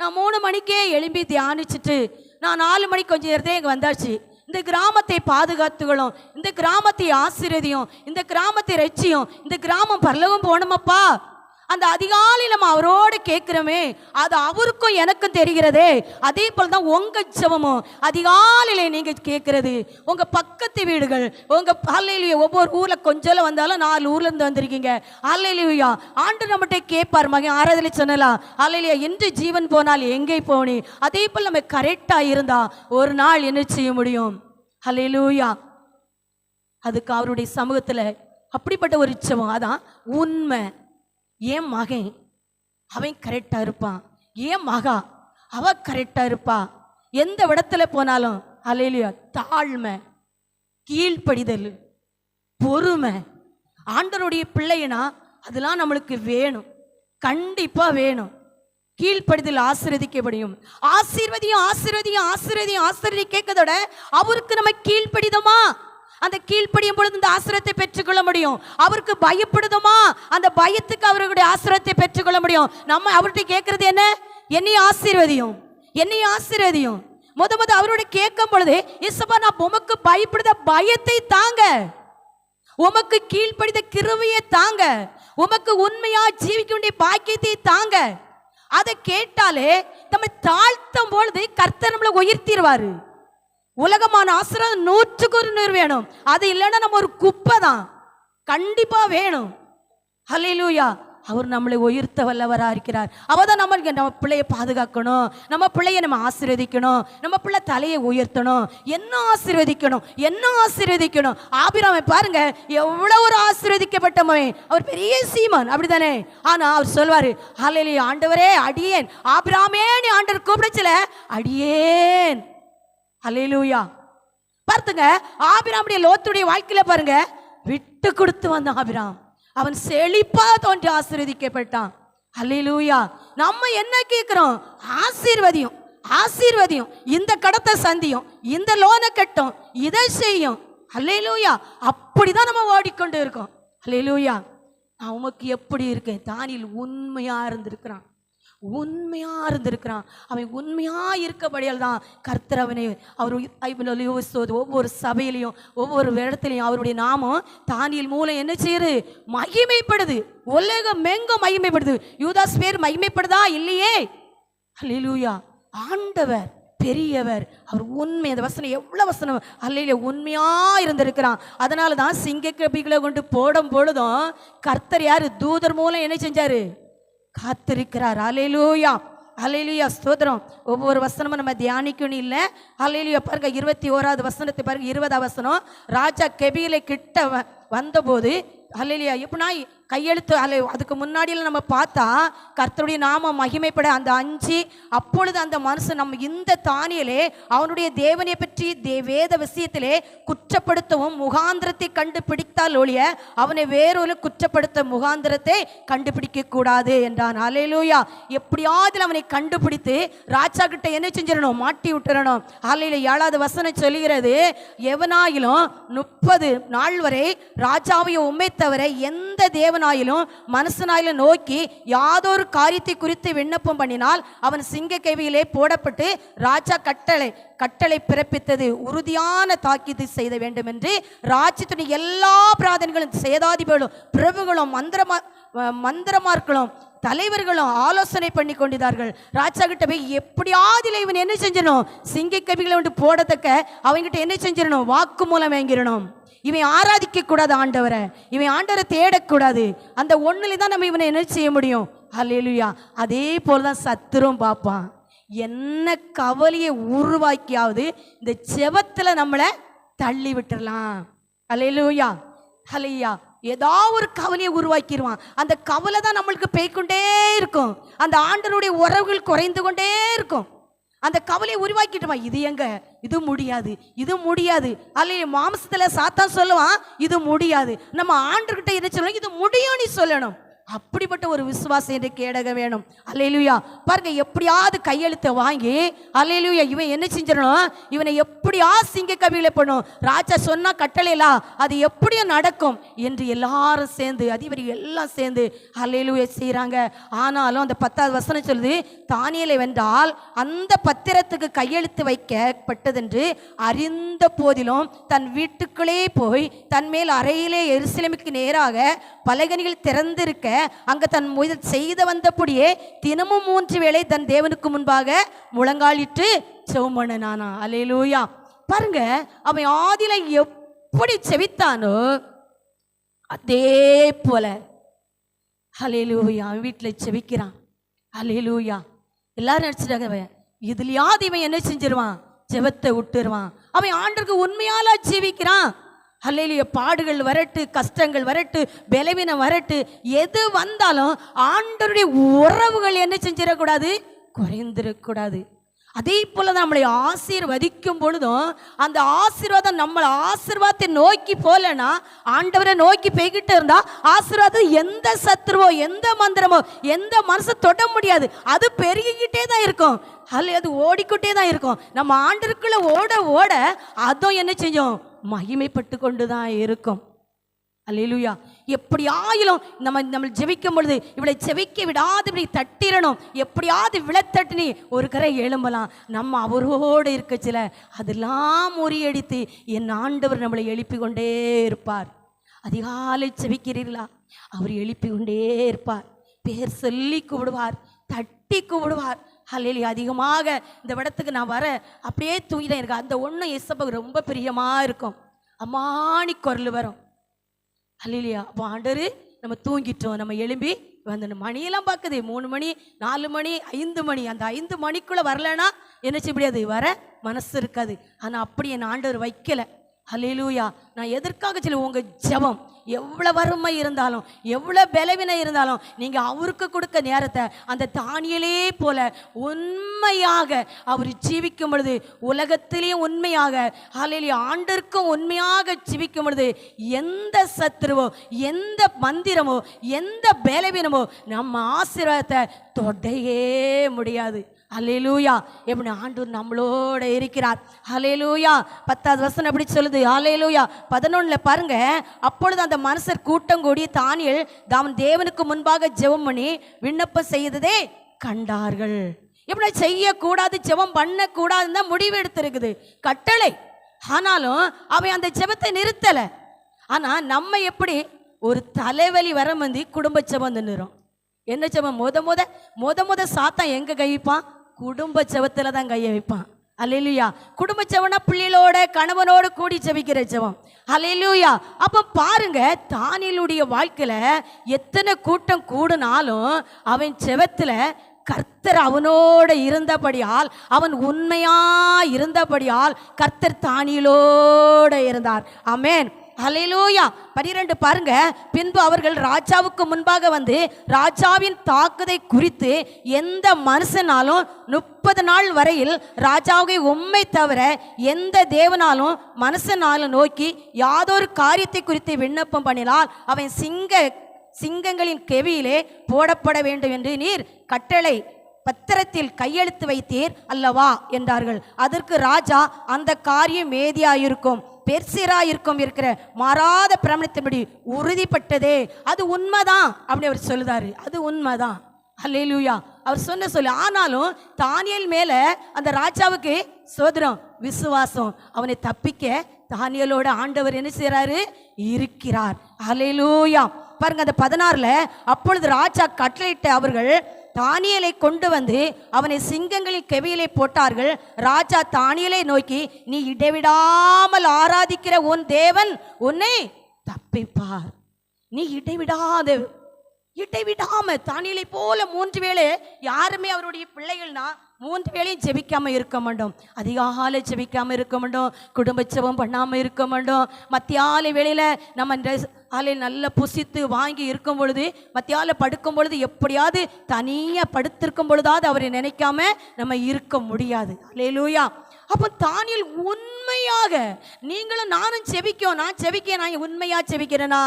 நான் 3 மணிக்கே எழும்பி தியானிச்சுட்டு நான் 4 மணிக்கு கொஞ்சம் நேரத்தே இங்கே வந்தாச்சு. இந்த கிராமத்தை பாதுகாத்துகளும், இந்த கிராமத்தை ஆசீர்வதியும், இந்த கிராமத்தை ரட்சியும், இந்த கிராமம் பரலோகம் போகணுமப்பா. அந்த அதிகாலையில் நம்ம அவரோடு கேட்கிறோமே, அது அவருக்கும் எனக்கும் தெரிகிறதே. அதே போல் தான் உங்கள் ஜெபமும் அதிகாலையில நீங்கள் கேட்கறது. உங்கள் பக்கத்து வீடுகள், உங்கள் அல்லேலூயா, ஒவ்வொரு ஊரில் கொஞ்சம் வந்தாலும் 4 ஊர்லேருந்து வந்திருக்கீங்க. அல்லேலூயா. ஆண்டு நம்மகிட்ட கேட்பார், மகன் ஆராதனை சொன்னலாம், அல்லேலூயா, என்று ஜீவன் போனால் எங்கே போனி. அதே போல் நம்ம கரெக்டாக இருந்தால் ஒரு நாள் என்ன செய்ய முடியும்? அல்லேலூயா. அதுக்கு அவருடைய சமூகத்தில் அப்படிப்பட்ட ஒரு ஜெபம், அதான் உண்மை. ஏன் மகன் அவன் கரெக்டாக இருப்பான், ஏன் மகா அவ கரெக்டாக இருப்பா. எந்த இடத்துல போனாலும் அல்லேலூயா, தாழ்மை, கீழ்ப்படிதல், பொறுமை. ஆண்டவருடைய பிள்ளைனா அதெல்லாம் நம்மளுக்கு வேணும், கண்டிப்பாக வேணும். கீழ்ப்படிதல் ஆசீர்வதிக்கப்படும். ஆசீர்வதியும் ஆசீர்வதியும் ஆசீர்வதியும் ஆசீர்வதி கேட்கதோட அவருக்கு நம்ம கீழ்ப்படிதமா? அந்த கீழ்ப்படியும் பொழுது இந்த ஆசீர்வாதத்தை பெற்றுக்கொள்ள முடியும். அவருக்கு பயப்படுதோமா? அந்த பயத்துக்கு அவருடைய ஆசீர்வாதத்தை பெற்றுக்கொள்ள முடியும். நம்ம அவர்கிட்ட கேட்கறது என்ன? என்னை ஆசீர்வதியும், என்னை ஆசீர்வதியும். முத அவரோட கேட்கும் பொழுது, இயேசுவா நான் உமக்கு பயப்படுத பயத்தை தாங்க, உமக்கு கீழ்ப்படித கிருபையை தாங்க, உமக்கு உண்மையா ஜீவிக்க வேண்டிய பாக்கியத்தை தாங்க. அதை கேட்டாலே நம்ம தாழ்த்தும் பொழுது கர்த்தர் நம்மளை உயர்த்திடுவாரு. உலகமான ஆசீர்வாதம் 100க்கு 100 வேணும். அது இல்லைன்னா நம்ம ஒரு குப்பை தான். கண்டிப்பா வேணும். ஹல்லேலூயா. அவர் நம்மளை உயர்த்த வல்லவராக இருக்கிறார். அவதான் நம்மளுக்கு நம்ம பிள்ளையை பாதுகாக்கணும், நம்ம பிள்ளையை நம்ம ஆசீர்வதிக்கணும், நம்ம பிள்ளை தலையை உயர்த்தணும். என்ன ஆசீர்வதிக்கணும், என்ன ஆசீர்வதிக்கணும். ஆபிரகாமை பாருங்க, எவ்வளவு ஒரு ஆசீர்வதிக்கப்பட்டவன். அவர் பெரிய சீமான், அப்படித்தானே? ஆனா அவர் சொல்வாரு, ஹல்லேலூயா, ஆண்டவரே அடியேன். ஆபிரகாமே நீ ஆண்டவர் கூப்பிடச்சல, அடியேன். அல்லேலூயா. பார்த்துங்க, ஆபிராமுடைய லோத்துடைய வாழ்க்கையில பாருங்க, விட்டு கொடுத்து வந்த ஆபிராம் அவன் செழிப்பா தோன்றி ஆசீர்வதிக்கப்பட்டான். அல்லேலூயா. நம்ம என்ன கேட்கிறோம்? ஆசீர்வதியும், ஆசீர்வதியும், இந்த கடத்தை சந்தியும், இந்த லோனை கட்டும், இதை செய்யும். அல்லேலூயா. அப்படிதான் நம்ம ஓடிக்கொண்டு இருக்கோம். அல்லேலூயா. நான் உமக்கு எப்படி இருக்கேன்? தானியேல் உண்மையா இருந்திருக்கிறான், உண்மையா இருந்திருக்கிறான். அவன் உண்மையா இருக்கபடியால் தான் கர்த்தர் அவனை ஒவ்வொரு சபையிலையும் ஒவ்வொரு இடத்துலையும் அவருடைய நாமம் தானியேல் மூலம் என்ன செய்யுது? மகிமைப்படுது. உலகம் எங்கும் மகிமைப்படுது. யூதாஸ் பேர் மகிமைப்படுதா? இல்லையே. அல்லேலூயா. ஆண்டவர் பெரியவர், அவர் உண்மை. அந்த வசனம் எவ்வளவு வசனம், அல்லேலூயா, உண்மையா இருந்திருக்கிறான். அதனால தான் சிங்க கபிகளை கொண்டு போடும் பொழுதும் கர்த்தர் யாரு? தூதர் மூலம் என்ன செஞ்சாரு? காத்திருக்கிறார். அல்லேலூயா, அல்லேலூயா, ஸ்தோத்திரம். ஒவ்வொரு வசனமும் நம்ம தியானிக்கணும் இல்லை. அல்லேலூயா. பாருங்க, 21வது வசனத்தை பாருங்க. 20வது வசனம், ராஜா கெபியிலே கிட்ட வந்தபோது, அல்லேலூயா, எப்படின்னா கையெழுத்து அதுக்கு முன்னாடியில் நம்ம பார்த்தா கர்த்தருடைய நாம மகிமைப்பட அந்த 5. அப்பொழுது அந்த மனுஷன், நம்ம இந்த தானியேலே அவனுடைய தேவனை பற்றி வேத விஷயத்திலே குற்றப்படுத்தவும் முகாந்திரத்தை கண்டுபிடித்தால் ஒழிய அவனை வேறொரு குற்றப்படுத்த முகாந்திரத்தை கண்டுபிடிக்க கூடாது என்றான். அல்லேலூயா. எப்படியாவது அவனை கண்டுபிடித்து ராஜா கிட்ட என்ன செஞ்சிடணும்? மாட்டி விட்டுறணும். அல்லேலூயா. 7வது வசனம் சொல்லுகிறது, எவனாயிலும் 30 நாள் வரை ராஜாவையும் உம்மை தவிர எந்த தேவனாயிலும் மனுஷனாயிலும் நோக்கி யாதொரு காரியத்தை குறித்து விண்ணப்பம் பண்ணினால் அவன் சிங்க கெவியிலே போடப்பட்டு ராஜா கட்டளை பிறப்பித்தது உறுதியான தாக்கீது செய்த வேண்டும் என்று ராஜ்யத்தின் எல்லா பிராதன்களும் சேதாதிபதிகளும் பிரபுகளும் மந்திரமார்களும் தலைவர்களும் ஆலோசனை பண்ணி கொண்டிருந்தார்கள். ராஜா கிட்ட போய் எப்படியாவது இவன் என்ன செஞ்சிடணும், சிங்க கவிகளை வந்து போடத்தக்க அவங்கிட்ட என்ன செஞ்சிடணும், வாக்கு மூலம் வாங்கிடணும். இவன் ஆராதிக்க கூடாது ஆண்டவரை, இவன் ஆண்டவரை தேடக்கூடாது. அந்த ஒண்ணுல தான் நம்ம இவனை என்ன செய்ய முடியும். அல்லேலூயா. அதே போலதான் சத்துரும் பார்ப்பான். என்ன கவலையை உருவாக்கியாவது இந்த செபத்துல நம்மளை தள்ளி விட்டுறலாம். அல்லேலூயா. ஹல்லேலூயா. ஏதாவது ஒரு கவலையை உருவாக்கிடுவான். அந்த கவலை தான் நம்மளுக்கு பேய்கொண்டே இருக்கும். அந்த ஆண்டவருடைய உறவுகள் குறைந்து கொண்டே இருக்கும். அந்த கவலையை உருவாக்கிட்டுவான். இது எங்க, இது முடியாது, இது முடியாது. அல்ல மாம்சத்துல சாத்தான் சொல்லுவான் இது முடியாது. நம்ம ஆண்டவர்கிட்ட என்ன சொல்லணும், இது முடியும் நீ சொல்லணும். அப்படிப்பட்ட ஒரு விசுவாசம் என்று கேடக வேணும். அல்லேலூயா. பாருங்க, எப்படியாவது கையெழுத்தை வாங்கி அல்லேலூயா இவன் என்ன செஞ்சிடணும், இவனை எப்படியா சிங்க கவிகளை பண்ணும். ராஜா சொன்னா கட்டளைலாம் அது எப்படியும் நடக்கும் என்று எல்லாரும் சேர்ந்து அதிபர்கள் எல்லாம் சேர்ந்து அல்லேலூயா செய்கிறாங்க. ஆனாலும் அந்த 10வது வசனம் சொல்லுது, தானியேலை வென்றால் அந்த பத்திரத்துக்கு கையெழுத்து வைக்கப்பட்டதென்று அறிந்த போதிலும் தன் வீட்டுக்குள்ளே போய் தன்மேல் அறையிலே எருசலேமுக்கு நேராக பலகணிகள் திறந்திருக்க அங்க தன் முதல் செய்த வந்தபடியே தினமும் 3 வேளை தன் தேவனுக்கு முன்பாக முழங்காலிட்டு ஜெபம் பண்ணனானா. அல்லேலூயா. பாருங்க, அவன் ஆதியில எப்படி செவித்தானோ அதே போல அல்லேலூயா அவன் வீட்டுல செவிக்கிறான். அல்லேலூயா. எல்லாரும் நினைச்சிட்டாங்க இதுலயாவது இவன் என்ன செஞ்சிருவான், ஜெபத்தை விட்டுருவான். அவன் ஆண்டவருக்கு உண்மையால ஜீவிக்கிறான். அல்லேலூயா. பாடுகள் வரட்டு, கஷ்டங்கள் வரட்டு, பலவீனம் வரட்டு, எது வந்தாலும் ஆண்டவருடைய உறவுகள் என்ன செஞ்சிடக்கூடாது, குறைந்திடக்கூடாது. அதே போல நம்மளை ஆசீர்வதிக்கும் பொழுதும் அந்த ஆசீர்வாதம் நம்மளை ஆசீர்வாதத்தை நோக்கி போலனா, ஆண்டவரை நோக்கி போய்கிட்டு இருந்தா ஆசீர்வாதம் எந்த சத்துருவோ எந்த மந்திரமோ எந்த மனசை தொட முடியாது. அது பெருகிக்கிட்டே தான் இருக்கும். அல்ல அது ஓடிக்கிட்டே தான் இருக்கும். நம்ம ஆண்டருக்குள்ள ஓட ஓட அதுவும் என்ன செஞ்சோம், மகிமைப்பட்டு கொண்டு தான் இருக்கும். அல்லேலூயா. எப்படி ஆயிலும் நம்ம ஜெபிக்கும் பொழுது இவளை ஜெபிக்க விடாது இப்படி தட்டிடணும். எப்படியாவது விழத்தட்டினி ஒரு கரை எழும்பலாம். நம்ம அவரோடு இருக்கச்சில அதெல்லாம் முறியடித்து என் ஆண்டவர் நம்மளை எழுப்பி கொண்டே இருப்பார். அதிகாலை ஜெபிக்கிறீர்களா, அவர் எழுப்பி கொண்டே இருப்பார். பேர் சொல்லி கூப்பிடுவார், தட்டி கூப்பிடுவார். அல்லேலூயா. அதிகமாக இந்த இடத்துக்கு நான் வர அப்படியே தூங்கிதான் இருக்கேன். அந்த ஒன்றும் இயேசுவுக்கு ரொம்ப பிரியமாக இருக்கும். அம்மானி குரல் வரும். அல்லேலூயா. அப்போ ஆண்டவர் நம்ம தூங்கிட்டோம், நம்ம எழும்பி வந்து மணியெல்லாம் பார்க்குது, 3 மணி 4 மணி 5 மணி. அந்த 5 மணிக்குள்ளே வரலன்னா என்ன செய்ய முடியாது, வர மனசு இருக்காது. ஆனால் அப்படி என் ஆண்டவர் வைக்கலை. அல்லேலூயா. நான் எதற்காக சொல்லி, உங்கள் ஜெபம் எவ்வளோ வறுமை இருந்தாலும் எவ்வளோ பலவீனம் இருந்தாலும் நீங்கள் அவருக்கு கொடுக்க நேரத்தை அந்த தானியேலே போல உண்மையாக அவர் ஜீவிக்கும் பொழுது, உலகத்திலேயும் உண்மையாக அல்லேலூயா ஆண்டவருக்கும் உண்மையாக ஜீவிக்கும் பொழுது எந்த சத்துருவோ எந்த மந்திரமோ எந்த பலவீனமோ நம்ம ஆசீர்வாதத்தை தொடையே முடியாது. அல்லேலூயா. எப்படி ஆண்டவர் நம்மளோட இருக்கிறார். அல்லேலூயா. 10வது வசனம் அப்படி சொல்லுது. அல்லேலூயா. 11 பாருங்க, அப்பொழுது அந்த மனுஷர் கூட்டம் கூடி தானியேல் தாம் தேவனுக்கு முன்பாக ஜெபம் பண்ணி விண்ணப்பம் செய்ததே கண்டார்கள். எப்படி செய்யக்கூடாது, ஜெபம் பண்ணக்கூடாதுன்னு தான் முடிவு எடுத்திருக்குது, கட்டளை. ஆனாலும் அவன் அந்த ஜெபத்தை நிறுத்தலை. ஆனால் நம்ம எப்படி ஒரு தலைவலி வர வந்து குடும்ப ஜெபம் நின்றுரும். என்ன ஜெபம், முத சாத்தான் எங்கே கை வைப்பான், குடும்ப ஜெபத்தில் தான் கையை வைப்பான். அல்லேலூயா. குடும்ப ஜெபம்னா பிள்ளைகளோட கணவனோடு கூடி ஜெபிக்கிற ஜெபம். அல்லேலூயா. அப்போ பாருங்க, தானியேலுடைய வாழ்க்கையில எத்தனை கூட்டம் கூடினாலும் அவன் ஜெபத்தில் கர்த்தர் அவனோட இருந்தபடியால், அவன் உண்மையா இருந்தபடியால் கர்த்தர் தானியேலோட இருந்தார். ஆமென். அல்லேலூயா. 12 பாருங்க, பின்பு அவர்கள் ராஜாவுக்கு முன்பாக வந்து ராஜாவின் தாக்குதை குறித்து எந்த மனுஷனாலும் 30 நாள் வரையில் ராஜாவை உம்மை தவிர எந்த தேவனாலும் மனுஷனாலும் நோக்கி யாதொரு காரியத்தை குறித்து விண்ணப்பம் பண்ணினால் அவன் சிங்கங்களின் கெவியிலே போடப்பட வேண்டும் என்று நீர் கட்டளை பத்திரத்தில் கையெழுத்து வைத்தீர் அல்லவா என்றார்கள். அதற்கு ராஜா, அந்த காரியம் மேதியாயிருக்கும், பெர்சிராயிருக்கும் இருக்கிற மாறாத பிரமாணத்தின்படி உறுதிப்பட்டதே. அது உண்மைதான் அப்படி அவர் சொல்லுதாரு. அது உண்மைதான். அல்லேலூயா. அவர் சொல்லு. ஆனாலும் தானியேல் மேல அந்த ராஜாவுக்கு சோதரம் விசுவாசம். அவனை தப்பிக்க தானியேலோட ஆண்டவர் என்ன செய்யறாரு? இருக்கிறார். அல்லேலூயா. பாருங்க அந்த 16ல, அப்பொழுது ராஜா கட்டளையிட்ட அவர்கள் தானியேலை கொண்டு வந்து அவனை சிங்கங்களின் கெவியிலே போட்டார்கள். ராஜா தானியேலை நோக்கி, நீ இடைவிடாமல் ஆராதிக்கிற உன் தேவன் உன்னை தப்பிப்பார். நீ இடைவிடாம தானியேலை போல 3 வேளை, யாருமே அவருடைய பிள்ளைகள்னா 3 வேளையும் ஜெபிக்காம இருக்க மாட்டோம். அதிகாலை ஜெபிக்காம இருக்க மாட்டோம். குடும்ப ஜெபம் பண்ணாம இருக்க மாட்டோம். மத்தியாலை வேளையில நம்ம ஆலை நல்லா புசித்து வாங்கி இருக்கும் பொழுது, மத்தியால படுக்கும் பொழுது எப்படியாவது தனியா படுத்திருக்கும் பொழுதாவது அவரை நினைக்காம நம்ம இருக்க முடியாது. அல்லேலூயா. அப்போ தானியேல் உண்மையாக, நீங்களும் நானும் நான் ஜெபிக்க நான் உண்மையா ஜெபிக்கிறேனா?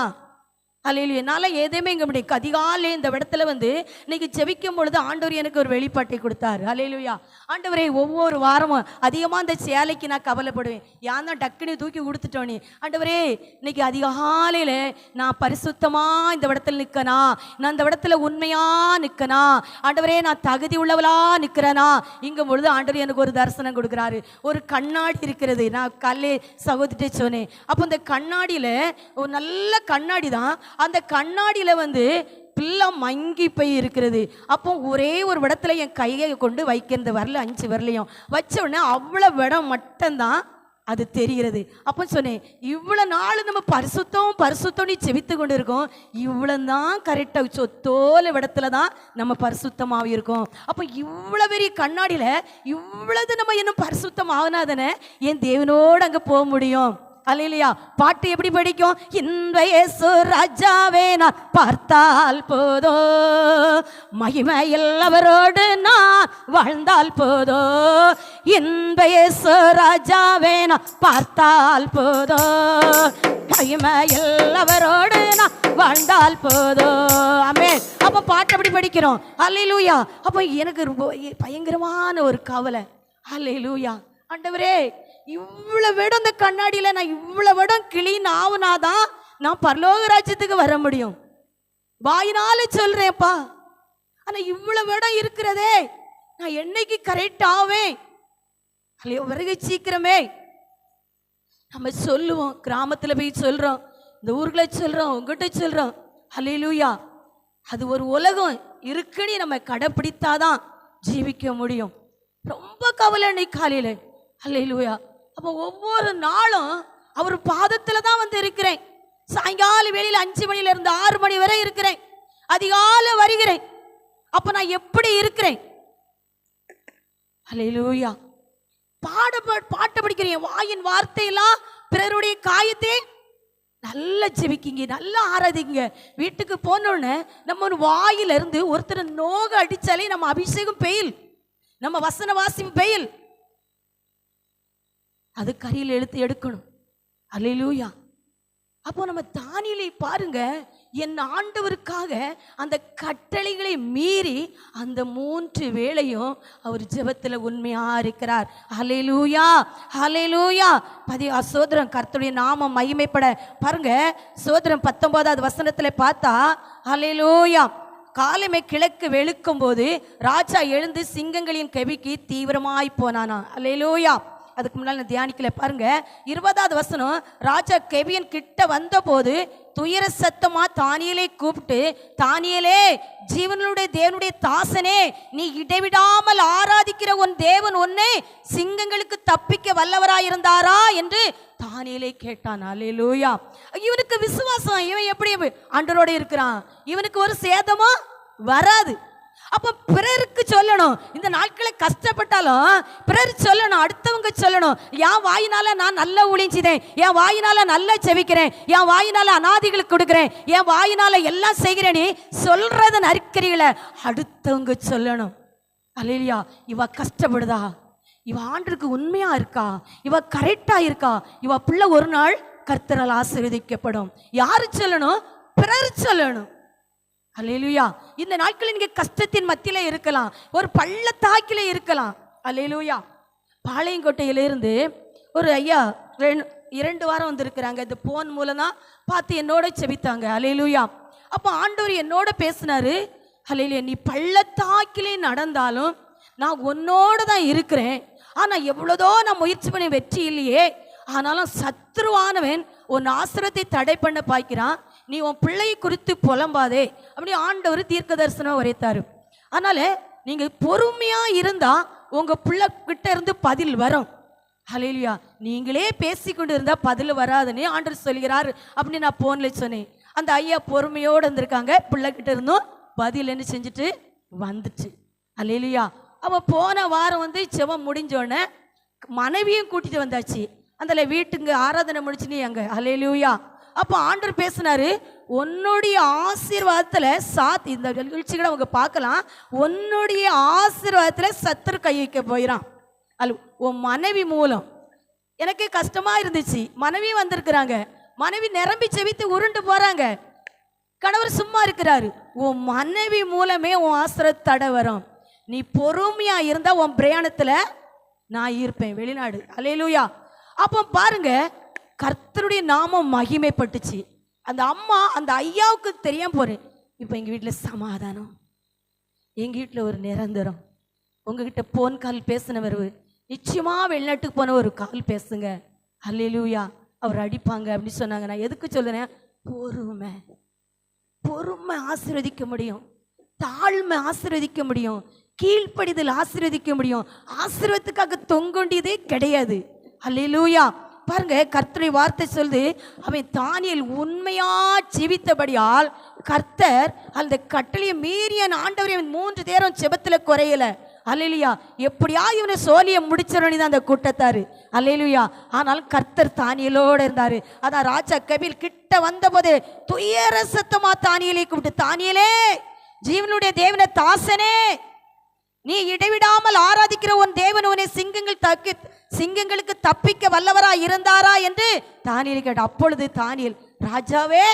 அல்லேலூயா. என்னால் எதுவுமே இங்கே முடியும். அதிகாலை இந்த இடத்துல வந்து இன்னைக்கு ஜெபிக்கும் பொழுது ஆண்டவர் எனக்கு ஒரு வெளிப்பாட்டை கொடுத்தாரு. அல்லேலூயா. ஆண்டவரே, ஒவ்வொரு வாரமும் அதிகமாக இந்த சேலைக்கு நான் கவலைப்படுவேன். ஏன் தான் டக்குன்னு தூக்கி கொடுத்துட்டோனே. ஆண்டவரே, இன்னைக்கு அதிகாலையில் நான் பரிசுத்தமாக இந்த இடத்துல நிற்கனா, நான் இந்த இடத்துல உண்மையாக நிற்கனா, ஆண்டவரே நான் தகுதி உள்ளவளா நிற்கிறேனா இங்கும் பொழுது ஆண்டவர் எனக்கு ஒரு தரிசனம் கொடுக்குறாரு. ஒரு கண்ணாடி இருக்கிறது. நான் கல்லே சகோதரிட்டே சொன்னேன். அப்போ இந்த கண்ணாடியில் ஒரு நல்ல கண்ணாடி தான். அந்த கண்ணாடியில வந்து பிள்ளை மங்கி போய் இருக்கிறது. அப்போ ஒரே ஒரு இடத்துல என் கையை கொண்டு வைக்கிறது வரல, 5 வரலையும் வச்ச உடனே அவ்வளவு இடம் மட்டும்தான் அது தெரிகிறது. அப்போ சொன்னேன், இவ்வளோ நாள் நம்ம பரிசுத்தம்னு செவித்து கொண்டு இருக்கோம். இவ்வளவு தான் கரெக்டாக சொத்தோல இடத்துல தான் நம்ம பரிசுத்தமாக இருக்கோம். அப்போ இவ்வளோ பெரிய கண்ணாடியில் இவ்வளவு நம்ம இன்னும் பரிசுத்தம் ஆகுனாதானே என் தேவனோடு அங்கே போக முடியும். அல்லேலூயா. பாட்டு எப்படி படிக்கும்? இந்த இயேசு ராஜாவே நான் பார்த்தால் போதோ, மகிமையில் அவரோடு நான் வாழ்ந்தால் போதோ. இந்த இயேசு ராஜாவே நான் பார்த்தால் போதோ, மகிமையில் அவரோடு நான் வாழ்ந்தால் போதோ. ஆமென். அப்போ பாட்டு எப்படி படிக்கிறோம்? அல்லேலூயா. அப்போ எனக்கு பயங்கரமான ஒரு கவலை. அல்லேலூயா. ஆண்டவரே, இவ்வளவு இடம் இந்த கண்ணாடியில நான் இவ்வளவு இடம் கிளீன் ஆகுனாதான் நான் பரலோக ராஜ்யத்துக்கு வர முடியும். வாயினால சொல்றேன்ப்பா. ஆனா இவ்வளவு இடம் இருக்கிறதே, நான் என்னைக்கு கரெக்ட் ஆவேன்? வருகை சீக்கிரமே. நம்ம சொல்லுவோம், கிராமத்துல போய் சொல்றோம், இந்த ஊர்ல சொல்றோம், உங்ககிட்ட சொல்றோம். அல்லேலூயா. அது ஒரு உலகம் இருக்குன்னு நம்ம கடைப்பிடித்தாதான் ஜீவிக்க முடியும். ரொம்ப கவலை இன்னைக்கு காலையில. அல்லேலூயா. அப்போ ஒவ்வொரு நாளும் அவர் பாதத்துல தான் வந்து இருக்கிறேன். சாயங்கால வேளையில் 5 மணில இருந்து 6 மணி வரை இருக்கிறேன். அதிகாலை வருகிறேன். அப்ப நான் எப்படி இருக்கிறேன்? அல்லேலூயா. பாட்டு படிக்கிறேன். வாயின் வார்த்தையெல்லாம் பிறருடைய காயத்தை நல்லா ஜெபிக்கிங்க, நல்லா ஆராதிங்க. வீட்டுக்கு போனோன்னு நம்ம ஒரு வாயில இருந்து ஒருத்தர் நோக அடிச்சாலே நம்ம அபிஷேகம் பெயில், நம்ம வசன வாசிப்பு பெயில். அது கரியில் எடுக்கணும். அல்லேலூயா. அப்போ நம்ம தானியேலை பாருங்க, என் ஆண்டவருக்காக அந்த கட்டளைகளை மீறி அந்த 3 வேளையும் அவர் ஜெபத்தில் உண்மையா இருக்கிறார். அல்லேலூயா. அல்லேலூயா. சோதரம் கர்த்தருடைய நாமம் மகிமைப்பட பாருங்க. சோதரம் 19வது வசனத்துல பார்த்தா, அல்லேலூயா, காலமே கிழக்கு வெளுக்கும் போது ராஜா எழுந்து சிங்கங்களின் கெவிக்கு தீவிரமாய் போனானா. அல்லேலூயா. அதுக்கு முன்னால் நான் தியானிக்கல. பாருங்க 20வது வசனம். ராஜா கெவியன் கிட்ட வந்த போது துயர சத்தமா தானியேலை கூப்பிட்டு, தானியேலே, ஜீவனுடைய தேவனுடைய தாசனே, நீ இடைவிடாமல் ஆராதிக்கிற உன் தேவன் உன்னை சிங்கங்களுக்கு தப்பிக்க வல்லவராயிருந்தாரா என்று தானியேலை கேட்டான். அல்லேலூயா. இவனுக்கு விசுவாசம். இவன் எப்படி ஆண்டவரோட இருக்கிறான், இவனுக்கு ஒரு சேதமும் வராது. அப்ப பிறருக்கு சொல்லணும். இந்த நாட்களை கஷ்டப்பட்டாலும் பிறர் சொல்லணும், அடுத்தவங்க சொல்லணும். என் வாயினால நான் நல்லா ஊழியஞ்சிதேன், என் வாயினால நல்லா செவிக்கிறேன், என் வாயினால அநாதிகளுக்கு கொடுக்குறேன், என் வாயினால எல்லாம் செய்கிறேன்னு சொல்றத நறுக்கிறீங்கள அடுத்தவங்க சொல்லணும். அல்லேலூயா. இவ கஷ்டப்படுதா, இவ ஆண்டருக்கு உண்மையா இருக்கா, இவ கரெக்டா இருக்கா, இவ பிள்ளை ஒரு நாள் கர்த்தரால் ஆசீர்வதிக்கப்படும். யாரு சொல்லணும்? பிறர் சொல்லணும். அல்லேலூயா. இந்த நாட்களில் நீங்க கஷ்டத்தின் மத்தியில இருக்கலாம், ஒரு பள்ளத்தாக்கில இருக்கலாம். அல்லேலூயா. பாளையங்கோட்டையிலிருந்து ஒரு ஐயா 2 வாரம் வந்திருக்கிறாங்க. இந்த போன் மூலம் தான் பார்த்து என்னோட செபித்தாங்க. அல்லேலூயா. அப்போ ஆண்டவர் என்னோட பேசினாரு. அல்லேலூயா. நீ பள்ளத்தாக்கிலே நடந்தாலும் நான் உன்னோட தான் இருக்கிறேன். ஆனால் எவ்வளோதோ நான் முயற்சி பண்ணி வெற்றி இல்லையே, ஆனாலும் சத்ருவானவன் உன் ஆசிரத்தை தடை பண்ண பாய்க்கிறான். நீ உன் பிள்ளையை குறித்து புலம்பாதே அப்படி ஆண்டவர் தீர்க்க தரிசனம் உரைத்தாரு. அதனால நீங்க பொறுமையா இருந்தா உங்க பிள்ளை கிட்ட இருந்து பதில் வரும். ஹல்லேலூயா. நீங்களே பேசிக்கொண்டு இருந்தா பதில் வராதுன்னு ஆண்டவர் சொல்கிறார் அப்படின்னு நான் போன்ல சொன்னேன். அந்த ஐயா பொறுமையோடு இருந்திருக்காங்க. பிள்ளை கிட்ட இருந்தும் பதில் என்ன செஞ்சுட்டு வந்துச்சு. ஹல்லேலூயா. அவ போன வாரம் செவம் முடிஞ்சோடனே மனைவியும் கூட்டிட்டு வந்தாச்சு. அந்த வீட்டுங்க ஆராதனை முடிச்சுன்னு அங்க. ஹல்லேலூயா. அப்போ ஆண்டவர் பேசினாரு, உன்னுடைய ஆசீர்வாதத்துல இந்த நிகழ்ச்சி கூட அவங்க பார்க்கலாம். உன்னுடைய ஆசீர்வாதத்துல சத்துரு கை வைக்க போயிறான். உன் மனைவி மூலம் எனக்கு கஷ்டமா இருந்துச்சு. மனைவி வந்திருக்கிறாங்க. மனைவி நிரம்பி செவித்து உருண்டு போறாங்க. கணவர் சும்மா இருக்கிறாரு. உன் மனைவி மூலமே உன் ஆசீர்வாத தடை வரும். நீ பொறுமையா இருந்தா உன் பிரயாணத்துல நான் இருப்பேன் வெளிநாடு. அல்லேலூயா. அப்போ பாருங்க, கர்த்தருடைய நாமம் மகிமைப்பட்டுச்சு. அந்த அம்மா அந்த ஐயாவுக்கு தெரியாம போறேன். இப்போ எங்க வீட்டில் சமாதானம், எங்க வீட்டில் ஒரு நிரந்தரம். உங்ககிட்ட போன் கால் பேசினவர் நிச்சயமா வெளிநாட்டுக்கு போன ஒரு கால் பேசுங்க. அல்லேலூயா. அவர் அடிப்பாங்க அப்படின்னு சொன்னாங்க. நான் எதுக்கு சொல்லுறேன்? பொறுமை. பொறுமை ஆசீர்வதிக்க முடியும். தாழ்மை ஆசீர்வதிக்க முடியும். கீழ்ப்படிதல் ஆசீர்வதிக்க முடியும். ஆசீர்வாதத்துக்காக தொங்கொண்டியதே கிடையாது. அல்லேலூயா. பாருங்க, கர்த்தருடைய வார்த்தை சொல்லுது, அவன் தானியேல் உண்மையா ஜீவித்தபடியால் கர்த்தர் அந்த கட்டளையை மீறிய ஆண்டவரை 3 நேரம் செபத்துல குறையல. அல்லேலூயா. எப்படியா இவனை சோழியை முடிச்சிடணும் தான் அந்த கூட்டத்தாரு. அல்லேலூயா. ஆனால் கர்த்தர் தானியேலோட இருந்தாரு. அதான் ராஜா கபில் கிட்ட வந்த போது துயர சத்தமா தானியேலை கூப்பிட்டு, தானியேலே, ஜீவனுடைய தேவனை தாசனே, நீ இடைவிடாமல் ஆராதிக்கிற உன் தேவன் உன்னை சிங்கங்களுக்கு தப்பிக்க வல்லவரா இருந்தாரா என்று தானியேல் கேட்ட. அப்பொழுது தானியேல், ராஜாவே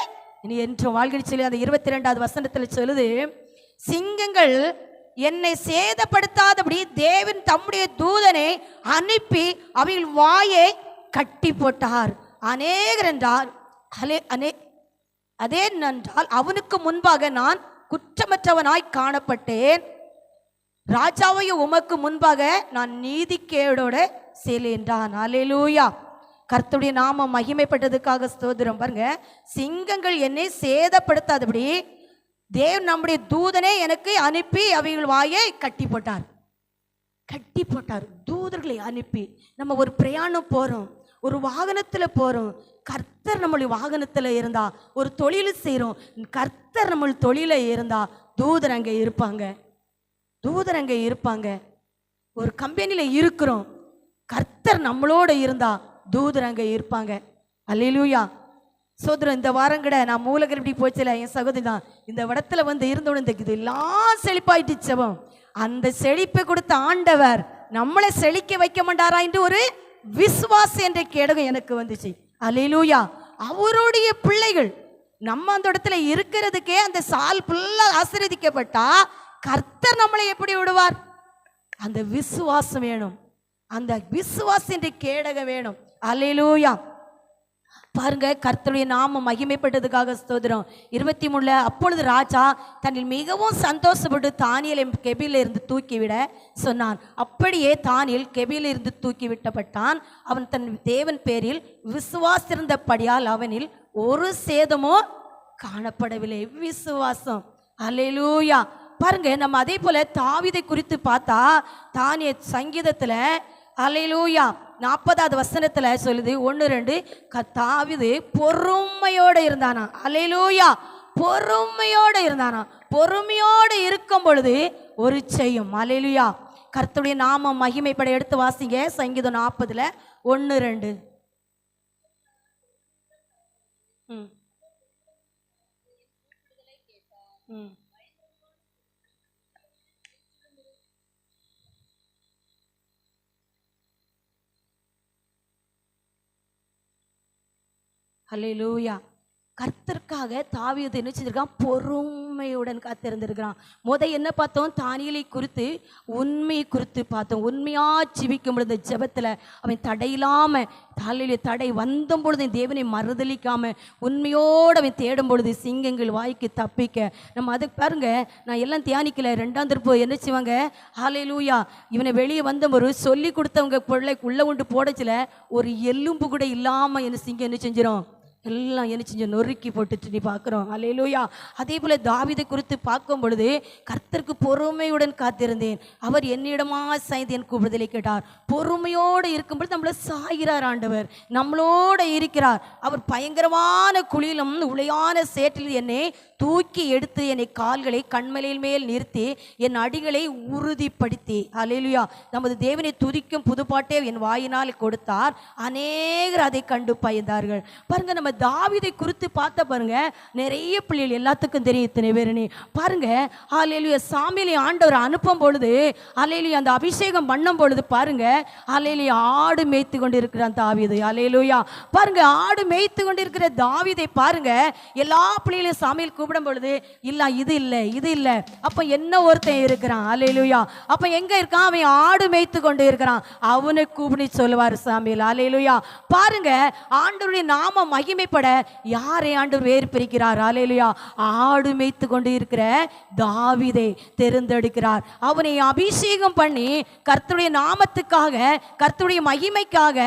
நீ என்று வாழ்க்கை சொல்லி அந்த 22வது வசனத்தில் சொல்லுது, சிங்கங்கள் என்னை சேதப்படுத்தாதபடி தேவன் தம்முடைய தூதனை அனுப்பி அவைகள் வாயை கட்டி போட்டார். அநேகர் என்றால் அதே நன்றால் அவனுக்கு முன்பாக நான் குற்றமற்றவனாய் காணப்பட்டேன். ராஜாவையும் உமக்கு முன்பாக நான் நீதிக்கேடோட செல்கின்றான். அல்லேலூயா. கர்த்தருடைய நாமம் மகிமைப்பட்டதுக்காக ஸ்தோத்திரம். பாருங்க, சிங்கங்கள் என்னை சேதப்படுத்தாதபடி தேவன் நம்முடைய தூதனை எனக்கு அனுப்பி அவைகள் வாயை கட்டி போட்டார். கட்டி போட்டார். தூதர்களை அனுப்பி நம்ம ஒரு பிரயாணம் போறோம், ஒரு வாகனத்தில் போறோம். கர்த்தர் நம்மளுடைய வாகனத்தில் இருந்தா, ஒரு தொழில் செய்கிறோம், கர்த்தர் நம்ம தொழில இருந்தா தூதர் அங்கே இருப்பாங்க. தூதர் அங்கே இருப்பாங்க. ஒரு கம்பெனியில் இருக்கிறோம், கர்த்தர் நம்மளோட இருந்தா தூதர் அங்கே இருப்பாங்க. அல்லேலூயா. சோதரம், இந்த வாரம் கூட நான் மூலகர் இப்படி போச்சல, என் சகோதரி தான் இந்த இடத்துல இருந்தோட இதெல்லாம் செழிப்பாயிட்டு செவம். அந்த செழிப்பை கொடுத்த ஆண்டவர் நம்மளை செழிக்க வைக்க மாட்டாரா என்று ஒரு விசுவாசம் என்ற கேடகம் எனக்கு வந்துச்சு. அல்லேலூயா. அவருடைய பிள்ளைகள் நம்ம அந்த இடத்துல இருக்கிறதுக்கே அந்த சால் ஃபுல்லா ஆசீர்வதிக்கப்பட்டா கர்த்தர் நம்மளை எப்படி விடுவார்? அந்த விசுவாசம் வேணும். அந்த விசுவாசம் என்ற கேடகம் வேணும். அல்லேலூயா. பாருங்க, கர்த்தருடைய நாமம் மகிமைப்பட்டதுக்காக ஸ்தோத்திரம். 23 அப்பொழுது ராஜா தன்னில் மிகவும் சந்தோஷப்பட்டு தானியேலை கெபில இருந்து தூக்கிவிட சொன்னான். அப்படியே தானியேல் கெபில இருந்து தூக்கி விட்டப்பட்டான். அவன் தன் தேவன் பேரில் விசுவாசிருந்தபடியால் அவனில் ஒரு சேதமோ காணப்படவில்லை. விசுவாசம். அல்லேலூயா. பாருங்க, நம்ம அதே போல தாவீதை குறித்து பார்த்தா தானியேல் சங்கீதத்துல அல்லேலூயா 40வது வசனத்துல சொல்லுது, 1-2, தாவீது பொறுமையோடு இருந்தானா. அல்லேலூயா. பொறுமையோடு இருந்தானா. பொறுமையோடு இருக்கும் பொழுது ஒரு செய்யும். அல்லேலூயா. கர்த்தருடைய நாமம் மகிமைப்பட. எடுத்து வாசிங்க சங்கீதம் 40ல 1-2. அல்லேலூயா. கர்த்தருக்காக தாவீது என்ன செஞ்சிருக்கான்? பொறுமையுடன் காத்திருந்திருக்கிறான். என்ன பார்த்தோம்? தானியேலை குறித்து உண்மையை குறித்து பார்த்தோம். உண்மையா ஜெபிக்கும் பொழுது ஜெபத்தில் அவன் தடையில்லாம தடை வந்த பொழுது தேவனை மறுதலிக்காம உண்மையோடு அவன் தேடும் பொழுது சிங்கங்கள் வாய்க்கு தப்பிக்க நம்ம அதுக்கு பாருங்க. நான் எல்லாம் தியானிக்கல. 2ஆம் திருப்பு என்ன செய்வாங்க? ஹல்லேலூயா, இவனை வெளியே வந்த ஒரு சொல்லி கொடுத்தவங்க பிள்ளைக்கு உள்ள கொண்டு போடச்சில ஒரு எலும்பு கூட இல்லாம என்ன சிங்கம் என்ன செஞ்சிடும்? எல்லாம் என்ன செஞ்சு நொறுக்கி போட்டுட்டு நீ பார்க்குறோம். அல்லேலூயா. அதே போல் தாவீதை குறித்து பார்க்கும் பொழுது கர்த்தருக்கு பொறுமையுடன் காத்திருந்தேன், அவர் என்னிடமா சாய்ந்து என் கூப்பிடுதலை கேட்டார். பொறுமையோடு இருக்கும்பொழுது நம்மளை சாய்கிறார் ஆண்டவர், நம்மளோட இருக்கிறார். அவர் பயங்கரமான குழியிலும் உளையான சேற்றில் என்னை தூக்கி எடுத்து என்னை கால்களை கண்மலையில் மேல் நிறுத்தி என் அடிகளை உறுதிப்படுத்தி. அல்லேலூயா. நமது தேவனை துதிக்கும் புதுப்பாட்டே என் வாயினால் கொடுத்தார், அநேகர் அதை கண்டு பயந்தார்கள். பாருங்க, நம்ம தாவீதை குறித்து பார்த்த பாருங்க, நிறைய பிள்ளைகள் எல்லாத்துக்கும் தெரியும். இத்தனை பேர் நீ பாருங்க. அல்லேலூயா. சாமியிலே ஆண்டவர் அனுப்பும் பொழுது, அல்லேலூயா, அந்த அபிஷேகம் பண்ணும் பொழுது பாருங்க, அல்லேலூயா, ஆடு மேய்த்து கொண்டு இருக்கிறான் தாவீது. அல்லேலூயா. பாருங்க, ஆடு மேய்த்து கொண்டு இருக்கிற தாவீதை பாருங்க, எல்லா பிள்ளைகளையும் சாமியில் கூப்பிடும் பொழுது இல்ல இது இல்லை இது இல்லை. அப்ப என்ன ஒருத்தன் இருக்கிறான்? அல்லேலூயா. அப்ப எங்க இருக்கான்? அவன் ஆடு மேய்த்து கொண்டு இருக்கிறான். அவனை கூப்பிடி சொல்லுவார் சாமியில். அல்லேலூயா. பாருங்க, ஆண்டவருடைய நாம மகிமைப்பட யாரை ஆண்டவர் வேறு பிரிக்கிறார்? அல்லேலூயா. ஆடு மேய்த்து கொண்டு இருக்கிற தாவீதை தெரிந்தெடுக்கிறார். அவனை அபிஷேகம் பண்ணி கர்த்தருடைய நாமத்துக்காக, கர்த்தருடைய மகிமைக்காக,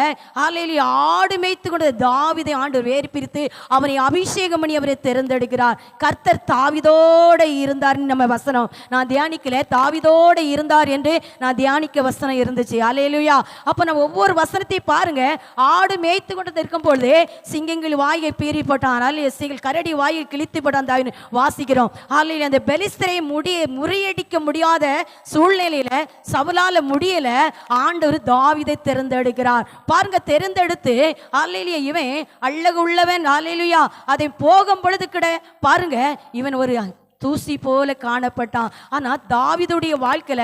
அல்லேலூயா, ஆடு மேய்த்து கொண்டு தாவீதை ஆண்டவர் வேறு பிரித்து அவனை அபிஷேகம் பண்ணி அவரை தெரிந்தெடுக்கிறார். கர்த்தர் தாவீதோடு இருந்தார். நம்ம வசனம் நான் தியானிக்கல, தாவீதோடு இருந்தார் என்று நான் தியானிக்க வசனம் இருந்துச்சு. அல்லேலூயா. அப்ப நம்ம ஒவ்வொரு வசனத்தையும் பாருங்க. ஆடு மேய்த்து கொண்டு இருக்கும் பொழுது சிங்கங்கள் வாயை பீறி போட்டான், கரடி வாயை கிழித்து போட்டான் வாசிக்கிறோம். அந்த பெலிஸ்தரை முறியடிக்க முடியாத சூழ்நிலையில சவுலால முடியல, ஆண்டவர் தாவீதை தெரிந்தெடுக்கிறார். பாருங்க, தெரிந்தெடுத்து அல்லேலூயா, இவன் அழகு உள்ளவன். அல்லேலூயா. அதை போகும் பொழுது கிட பாருங்க, இவன் ஒரு தூசி போல காணப்பட்டான். ஆனா தாவீதுடைய வாழ்க்கையில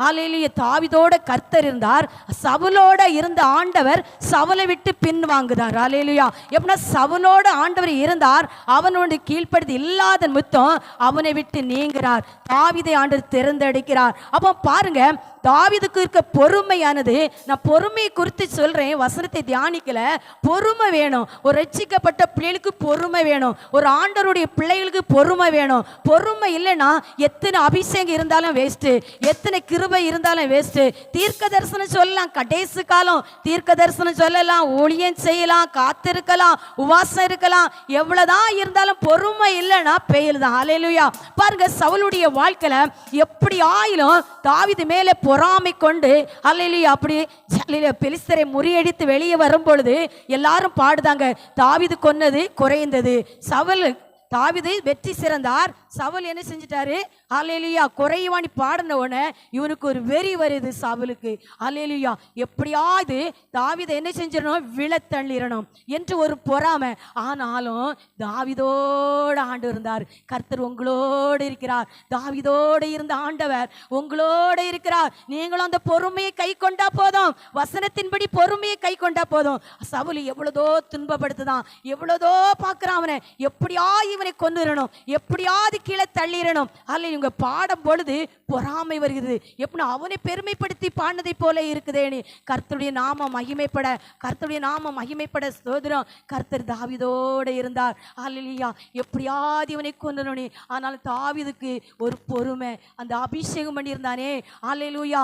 அல்லேலூயா, தாவீதோட கர்த்தர் இருந்தார். சவுலோட இருந்த ஆண்டவர் சவுலை விட்டு பின் வாங்குதார். அல்லேலூயா. எப்படின்னா சவுலோட ஆண்டவர் இருந்தார், அவனோட கீழ்ப்படுத்தி இல்லாத முத்தம் அவனை விட்டு நீங்கிறார். தாவீதை ஆண்டவர் தெரிந்தெடுக்கிறார். அப்போ பாருங்க, தாவீதுக்கு இருக்க பொறுமையானது, நான் பொறுமையை குறித்து சொல்றேன், வசனத்தை தியானிக்கல. பொறுமை வேணும். ஒரு ரட்சிக்கப்பட்ட பிள்ளைகளுக்கு பொறுமை வேணும். ஒரு ஆண்டவருடைய பிள்ளைகளுக்கு பொறுமை வேணும். பொறுமை இல்லைன்னா எத்தனை அபிஷேகம் இருந்தாலும் வேஸ்ட், எத்தனை கிருபை இருந்தாலும் வேஸ்ட். தீர்க்க தரிசனம் சொல்லலாம், கடைசி காலம் தீர்க்க தரிசனம் சொல்லலாம், ஊழியம் செய்யலாம், காத்திருக்கலாம், உவாசம் இருக்கலாம், எவ்வளவுதான் இருந்தாலும் பொறுமை இல்லைன்னா பெயில் தான். அல்லேலூயா. பாருங்க, சவுலுடைய வாழ்க்கையில எப்படி ஆயிலும் தாவீது மேலே பொறாமை கொண்டு அல்லேலூயா, அப்படி பெலிஸ்தரை முறியடித்து வெளியே வரும் பொழுது எல்லாரும் பாடுதாங்க, தாவீது கொன்னது குறைந்தது, சவுல் தாவீது வெற்றி சிறந்தார், சவுல் என்ன செஞ்சிட்டாரு? அல்லேலூயா. குறைவானி பாடின உடனே இவனுக்கு ஒரு வெறி வருது சவுலுக்கு. அல்லேலூயா. எப்படியாவது தாவீதை என்ன செஞ்சிடணும்? விழத்தள்ளிடணும் என்று ஒரு பொறாமை. ஆனாலும் தாவீதோடு ஆண்டு இருந்தார். கர்த்தர் உங்களோடு இருக்கிறார். தாவீதோடு இருந்த ஆண்டவர் உங்களோடு இருக்கிறார். நீங்களும் அந்த பொறுமையை கை கொண்டா போதும், வசனத்தின்படி பொறுமையை கை கொண்டா போதும். சவுல் எவ்வளதோ துன்பப்படுத்துதான், எவ்வளதோ பார்க்கிறான், அவனை எப்படியா இவனை கொன்னுறணும், எப்படியாவது கீழே தள்ளிடணும். அல்ல இவங்க பாடும் பொழுது பொறாமை வருகிறது. எப்படி அவனை பெருமைப்படுத்தி பாடினதை போல இருக்குதேன்னு. கர்த்தருடைய நாம மகிமைப்பட, கர்த்தருடைய நாம மகிமைப்பட ஸ்தோத்திரம். கர்த்தர் தாவீதோடு இருந்தார். அல்லேலூயா. எப்படியாவது இவனை கொன்னுறணும். ஆனால் தாவீதுக்கு ஒரு பொறுமை, அந்த அபிஷேகம் பண்ணியிருந்தானே. அல்லேலூயா.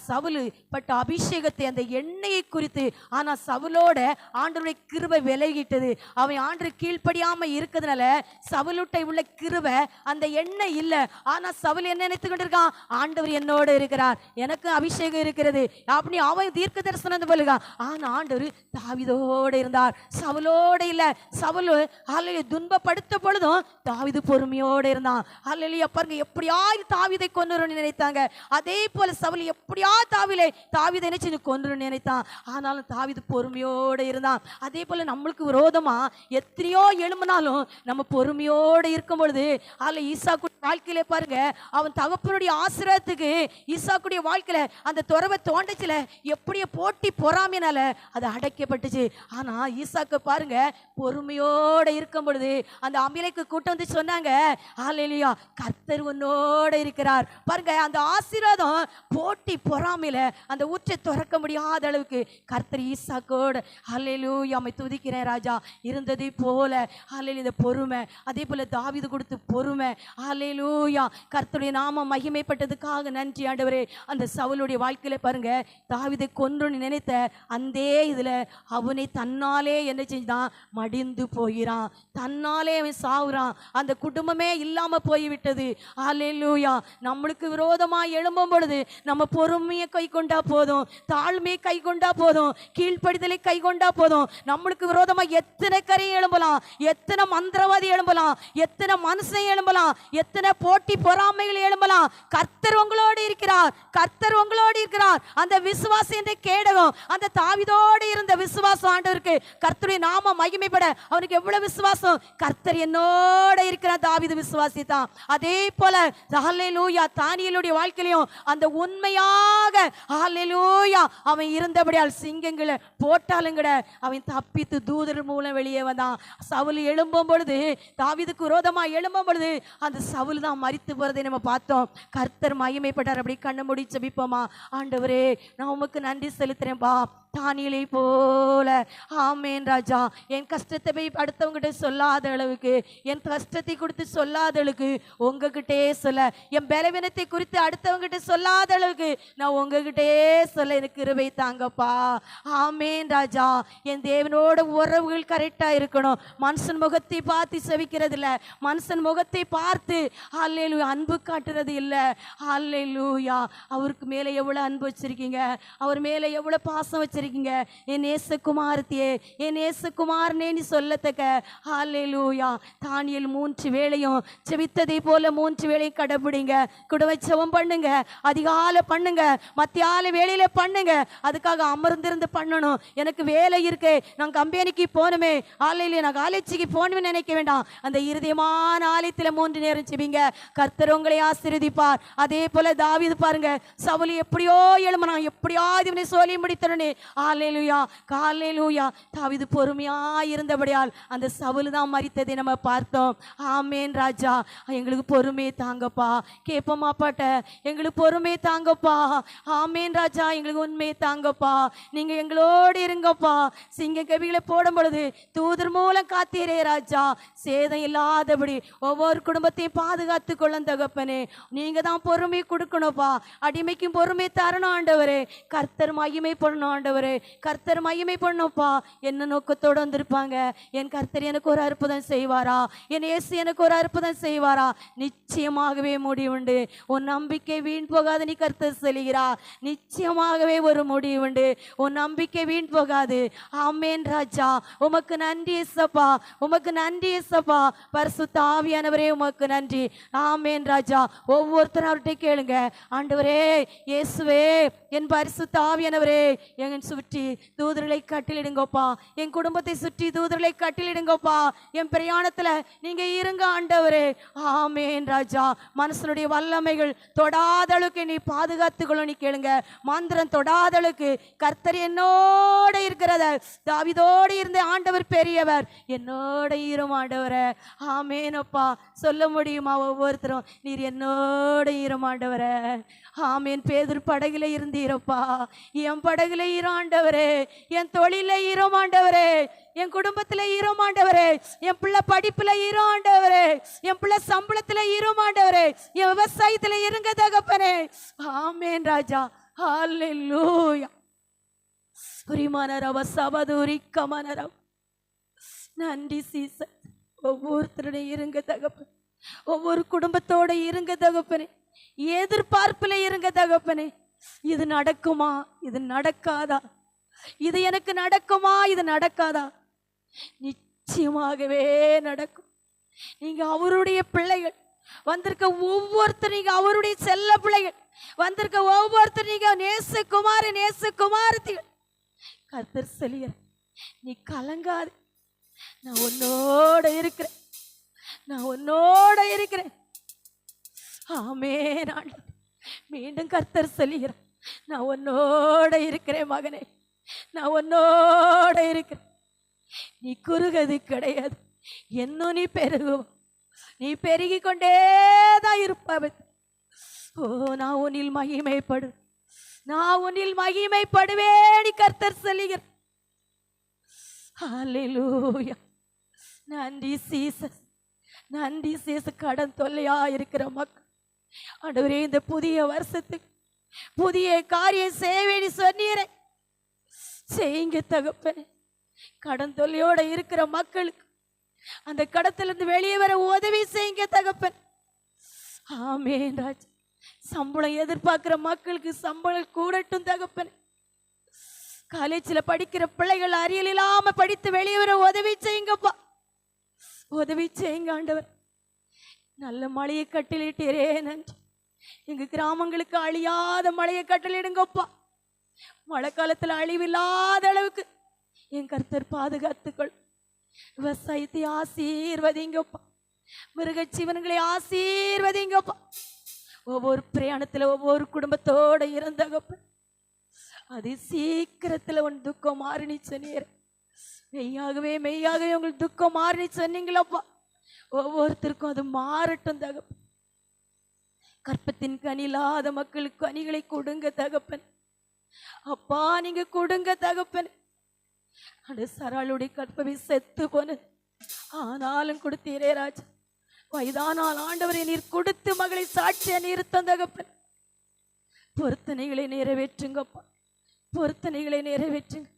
சவுல் பட்ட அபிஷேகத்தை, அந்த எண்ணெயை குறித்து, ஆனா சவுலோட ஆண்டவருடைய கிருபை விலகிட்டது. அவன் ஆண்டு கீழ்ப்படியாம இருக்கிறதுனால சவுலுட்டை உள்ள கிருபை, அந்த எண்ணெய் இல்லை. ஆனா சவுல் என்ன நினைத்து கொண்டிருக்கான்? ஆண்டவர் என்னோடு இருக்கிறார், எனக்கு அபிஷேகம் இருக்கிறது அப்படி அவன் தீர்க்க தரிசனம் சொல்லுங்க. ஆனா ஆண்டவர் தாவீதோடு இருந்தார், சவுலோடு இல்ல. சவுல் அல்லேலூயா துன்பப்படுத்த பொழுதும் தாவீது பொறுமையோடு இருந்தான். அல்லேலூயா. பாருங்க, எப்படியாவது தாவீதை கொன்னுறன்னு நினைத்தாங்க. அதே போல சவுல் எப்படியாவது தாவீதை என்ன செஞ்சு கொன்னுறன்னு நினைத்தான். ஆனாலும் தாவீது பொறுமையோடு இருந்தான். அதே போல நம்மளுக்கு விரோதமா எத்தனையோ எழும்பினாலும் நம்ம பொறுமையோடு இருக்கும் பொழுது அல்ல ஈசா வாழ்க்கையில பாருங்க, அவன் தகப்பனுடைய ஆசீர்வாதத்துக்கு ஈசாக்குடைய வாழ்க்கையில அந்த துறவை தோண்டச்சுல எப்படியே போட்டி பொறாமைனால அது அடைக்கப்பட்டுச்சு. ஆனா ஈசாக்கு பாருங்க பொறுமையோட இருக்கும் பொழுது அந்த அபிலேக்கு கூட்டம் வந்து சொன்னாங்க, ஹல்லேலூயா, கர்த்தர் உன்னோட இருக்கிறார். பாருங்க, அந்த ஆசீர்வாதம் போட்டி பொறாமையில அந்த ஊற்றை துறக்க முடியாத அளவுக்கு கர்த்தர் ஈசாக்கோட, ஹல்லேலூயா, உம்மை துதிக்கிறேன் ராஜா, இருந்ததை போல ஹல்லேலூயா இந்த பொறுமை, அதே போல தாவீது கொடுத்து பொறுமை, ஹல்லேலூயா, கர்த்தருடைய நாமம் மகிமைப்பட்டதுக்காக நன்றி ஆண்டவரே. அந்த சவுலுடைய வாழ்க்கையில பாருங்க, தாவீதை கொன்றுன்னு நினைத்த அந்த இதுல அவனை தன்னாலே என்ன செஞ்சான், மடிந்து போகிறான், தன்னாலே அவன் சாவுறான், அந்த குடும்பமே இல்லாம போய்விட்டது. ஹல்லேலூயா, நம்மளுக்கு விரோதமா எழும்பும் பொழுது நம்ம பொறுமையை கை கொண்டா போதும், தாழ்மையை கை கொண்டா போதும், கீழ்ப்படிதலை கை கொண்டா போதும். நம்மளுக்கு விரோதமா எத்தனை கரை எழும்பலாம், எத்தனை மந்திரவாதி எழும்பலாம், எத்தனை மனுஷன் எழும்பலாம், எத்தனை போட்டி பொறாமைகள் எழும்பலாம், கர்த்தர் உங்களோடு இருக்கிறார், கர்த்தர் உங்களோடு இருக்கிறார். அந்த விசுவாசம் என்ற கேடகம், அந்த தாவீதோடு இருந்த விசுவாசம் ஆண்டவருக்கு, கர்த்தருடைய நாம மகிமைப்பட அவனுக்கு எவ்வளவு விசுவாசம், கர்த்தர் என்னோட இருக்கிறார். தாவீது விசுவாசித்தான். அதே போல ஹல்லேலூயா தானியேலுடைய வாழ்க்கையிலும் அந்த உண்மையாக ஹல்லேலூயா அவன் இருந்தபடியால் சிங்கங்களை போட்டாலும் கூட அவன் தப்பித்து தூதர் மூலம் வெளியே வந்தான். சவுல் எழும்பும் பொழுது, தாவீதுக்கு விரோதமாக எழும்பும் பொழுது அந்த சவுல் தான் மரித்து போறதை நம்ம பார்த்தோம். கர்த்தர் மகிமைப்பட்டார். அப்படி கண்ணு மூடி ஜெபிப்போமா? ஆண்டவரே, நான் உமக்கு நன்றி செலுத்துறேன்பா, தானியேலை போல. ஆமேன் ராஜா, என் கஷ்டத்தை போய் அடுத்தவங்கிட்ட சொல்லாத அளவுக்கு, என் கஷ்டத்தை கொடுத்து சொல்லாத அளவுக்கு உங்ககிட்டே சொல்ல, என் பலவீனத்தை குறித்து அடுத்தவங்கிட்ட சொல்லாத அளவுக்கு நான் உங்ககிட்டே சொல்ல எனக்கு கிருபை தாங்கப்பா. ஆமேன் ராஜா, என் தேவனோட உறவுகள் கரெக்டா இருக்கணும். மனுஷன் முகத்தை பார்த்து செவிக்கிறது இல்லை, மனுஷன் முகத்தை பார்த்து ஹல்லேலூயா அன்பு காட்டுறது இல்லை. ஹல்லேலூயா, அவருக்கு மேலே எவ்வளவு அன்பு வச்சிருக்கீங்க, அவர் மேலே எவ்வளவு பாசம் வச்சிருக்கீங்க. என் நேசகுமாரத்தியே, என் நேசகுமாரனே நீ சொல்லத்தக்க. ஹல்லேலூயா, தானியேல் 3 வேளையும் செபித்ததை போல 3 வேளையும் கடைபிடிங்க. குடுவை செபம் பண்ணுங்க, அதிகாலை பண்ணுங்க, மத்தியால வேளையில பண்ணுங்க. அதுக்காக அமர்ந்திருந்து பண்ணணும். எனக்கு வேலை இருக்கு, நான் கம்பெனிக்கு போகணுமே, ஹல்லேலூயா நான் காலேஜுக்கு போகணுமே நினைக்க வேண்டாம். அந்த இருதயமான ஆலயத்தில் 3 நேரம் செபிங்க. கர்த்தர் உங்களை ஆசீர்வதிப்பார். அதே போல தாவீது பாருங்க, சவுல் எப்படியோ எழுமனான், எப்படியாவது இவனை சொல்லி முடித்தனே. ஹல்லேலூயா, ஹல்லேலூயா, தாவீது பொறுமையா இருந்தபடியால் அந்த சவுல் தான் மரித்ததை நம்ம பார்த்தோம். ஆமேன் ராஜா, எங்களுக்கு பொறுமையை தாங்கப்பா. கேட்போமா பாட்ட, எங்களுக்கு பொறுமையை தாங்கப்பா. ஆமேன் ராஜா, எங்களுக்கு உண்மையை தாங்கப்பா. நீங்க எங்களோடு இருங்கப்பா. சிங்க கவிகளை போடும் பொழுது தூதர் மூலம் காத்தீரே ராஜா, சேதம் இல்லாதபடி ஒவ்வொரு குடும்பத்தையும் பாதுகாத்து கொள்ள தகப்பனே. நீங்க தான் பொறுமை கொடுக்கணும்ப்பா. அடிமைக்கும் பொறுமை தரணும் ஆண்டவரே. கர்த்தர் மகிமை பண்ணணும் ஆண்டவரே, கர்த்தர் மகிமை பண்ணும்ப்பா. என்ன நோக்கத்தோடு வந்திருப்பாங்க, என் கர்த்தர் எனக்கு ஒரு அற்புதம் செய்வாரா, என் இயேசு எனக்கு ஒரு அற்புதம் செய்வாரா? நிச்சயமாகவே முடிவுண்டு. உன் நம்பிக்கை வீண் போகாது, நீ கர்த்தர் சொல்கிறார். நிச்சயமாகவே ஒரு முடிவுண்டு. உன் நம்பிக்கை வீண் போகாது. ஆமேன் ராஜா, உமக்கு நன்றி இயேசப்பா, உமக்கு நன்றி இயேசப்பா. பரிசுத்த ஆவியானவரே உமக்கு நன்றி. ஆமேன் ராஜா, ஒவ்வொருத்தரும் அவர்கிட்ட கேளுங்க, ஆண்டவரே இயேசுவே, என் பரிசுத்த ஆவியானவரே என் சுற்றி தூதர்களை கட்டிலிடுங்கப்பா, என் குடும்பத்தை சுற்றி தூதர்களை கட்டிலிடுங்கப்பா. என் பிரயாணத்துல நீங்க இருங்க ஆண்டவரே. ஆமேன் ராஜா, மனுஷனுடைய வல்லமைகள் தொடாதளவுக்கு நீ பாதுகாத்துக்கொள்ள நீ கேளுங்க. மந்திரம் தொடாதளவுக்கு கர்த்தர் என்னோட இருக்கிறத, தாவீதோடு இருந்த ஆண்டவர் பெரியவர், என்னோட இரும் ஆண்டவரே. ஆமேனப்பா, சொல்ல முடியுமா ஒவ்வொருத்தரும், நீர் என்னோட இரும் ஆண்டவரே. ஆமேன். பேதுரு படகுல இருந்தீரப்பா, என் படகுல இரும் ஆண்டவரே, என் தொழில இரும் ஆண்டவரே, என் குடும்பத்துல இரும் ஆண்டவரே, என் பிள்ளை படிப்புல இரும் ஆண்டவரே, என் பிள்ளை சம்பளத்துல இரும் ஆண்டவரே, என் விவசாயத்துல இருங்க தகப்பனே. ஆமேன் ராஜா, ஹல்லேலூயா. புரிமானரவ சபதுரி கமனரவ. நன்றி சீசன். ஒவ்வொருத்தருடைய இருங்க தகப்பனே, ஒவ்வொரு குடும்பத்தோட இருங்க தகப்பனே, எதிர்பார்ப்புல இருங்க தகப்பனே. இது நடக்குமா, இது நடக்காதா, இது எனக்கு நடக்குமா, இது நடக்காதா? நிச்சயமாகவே நடக்கும். நீங்க அவருடைய பிள்ளைகள், வந்திருக்க ஒவ்வொருத்தர் நீங்க அவருடைய செல்ல பிள்ளைகள், வந்திருக்க ஒவ்வொருத்தர் நீங்க நேசகுமார நேசகுமாரத்திகள். கர்த்தர் சொல்லுகிற, நீ கலங்காது, நான் உன்னோட இருக்கிறேன், நான் உன்னோட இருக்கிறேன். ஆமென் ஆண்டவரே. மீண்டும் கர்த்தர் சொல்லுகிறார், நான் உன்னோட இருக்கிறேன் மகனே, நான் உன்னோட இருக்கிறேன். நீ குறுகது கிடையாது, இன்னும் நீ பெருகும், நீ பெருகி கொண்டேதான் இருப்ப. ஓ, நான் உன்னில் மகிமைப்படு, நான் உன்னில் மகிமைப்படுவேன் கர்த்தர் சொல்லுகிறார். ஹல்லேலூயா. நன்றி ஜீசஸ், நன்றி ஜீசஸ். கடன் தொல்லையா இருக்கிற மக்கள் ஆண்டவரே, இந்த புதிய வருஷத்துக்கு புதிய காரியம் செய்வேன்னு சொன்னீரே, செய்யுங்க தகப்பனே. கடன் தொல்லையோட இருக்கிற மக்களுக்கு அந்த கடத்திலிருந்து வெளியே வர உதவி செய்யுங்க தகப்பன். ஆமென் ராஜா. சம்பளம் எதிர்பார்க்கிற மக்களுக்கு சம்பளம் கூடட்டும் தகப்பன். காலேஜில் படிக்கிற பிள்ளைகள் அறியல் இல்லாம படித்து வெளியே வர உதவி செய்யுங்கப்பா, உதவி செய்யுங்க ஆண்டவர். நல்ல மழையை கட்டளிட்டீரே நன்றி. எங்க கிராமங்களுக்கு அழியாத மழையை கட்டளிடுங்கப்பா. மழை காலத்துல அழிவில்லாத அளவுக்கு என் கர்த்தர் பாதுகாத்துக்கள். விவசாயத்தை ஆசீர்வதிங்கப்பா, மிருக ஜீவன்களை ஆசீர்வதிங்கப்பா. ஒவ்வொரு பிரயாணத்துல ஒவ்வொரு குடும்பத்தோட இருந்தகப்ப, அது சீக்கிரத்துல உன் துக்கம் மாறினி சொன்னீர். மெய்யாகவே மெய்யாகவே உங்களுக்கு துக்கம் மாறினி சொன்னீங்களப்பா. ஒவ்வொருத்தருக்கும் அது மாறட்டும் தகப்பன். கற்பத்தின் கனி இல்லாத மக்களுக்கு கனிகளை கொடுங்க தகப்பன். அப்பா, நீங்க கொடுங்க தகப்பன். அந்த சராளுடைய கற்பவை செத்து போனது, ஆனாலும் கொடுத்தீரே ராஜா. வயதானால் ஆண்டவரை நீர் கொடுத்து மகளை சாட்சியா நிறுத்தம் தகப்பன். பொருத்தனைகளை நிறைவேற்றுங்கப்பா, பொருத்தனைகளை நிறைவேற்றுங்க.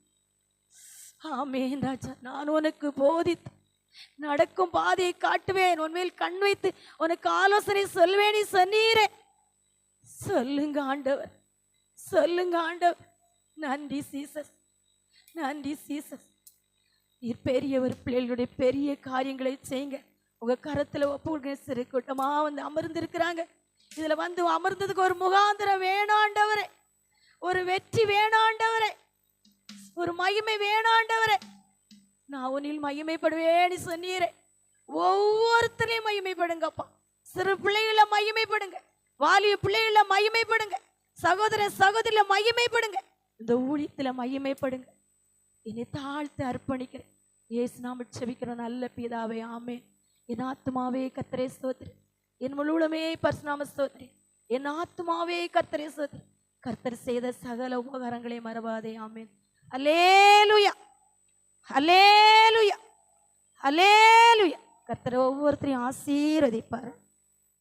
ஆமென் ராஜா. நான் உனக்கு போதித்து நடக்கும் பாதையை காட்டுவேன், உன்மேல் கண் வைத்து உனக்கு ஆலோசனை சொல்வேன் சொன்னீரே. சொல்லுங்க ஆண்டவர், சொல்லுங்க ஆண்டவர். நன்றி ஜீசஸ், நன்றி ஜீசஸ். நீர் பெரியவர், பிள்ளைகளுடைய பெரிய காரியங்களை செய்யுங்க. உங்க கரத்துல ஒப்பு சிறு கூட்டமா வந்து அமர்ந்து இருக்கிறாங்க. இதுல வந்து அமர்ந்ததுக்கு ஒரு முகாந்திரம் வேணாண்டவரே, ஒரு வெற்றி வேணாண்டவரே, ஒரு மகிமை வேணாண்டவரே. நான் உன்னில் மகிமைப்படுவேன்னு சொன்னீரே. ஒவ்வொருத்தரையும் மகிமைப்படுங்கப்பா. சிறு பிள்ளைகள மகிமைப்படுங்க, வாலிய பிள்ளைகள மகிமைப்படுங்க, சகோதர சகோதரில மகிமைப்படுங்க, இந்த ஊழியத்துல மகிமைப்படுங்க. என்னை தாழ்த்து அர்ப்பணிக்கிறேன். இயேசு நாமத்தில் ஜெபிக்கிறேன் நல்ல பிதாவே, ஆமென். என் ஆத்துமாவே கர்த்தரை ஸ்தோத்திரி, என் முழுவதுமே பரிசுநாம ஸ்தோத்திரி. என் ஆத்துமாவே கர்த்தரை ஸ்தோத்திரி, கர்த்தர் செய்த சகல உபகாரங்களை மறவாதே. ஆமென். அல்லேலூயா, அல்லேலூயா, அல்லேலூயா. கர்த்தர் ஒவ்வொருத்தரையும் ஆசீர்வதிப்பார்.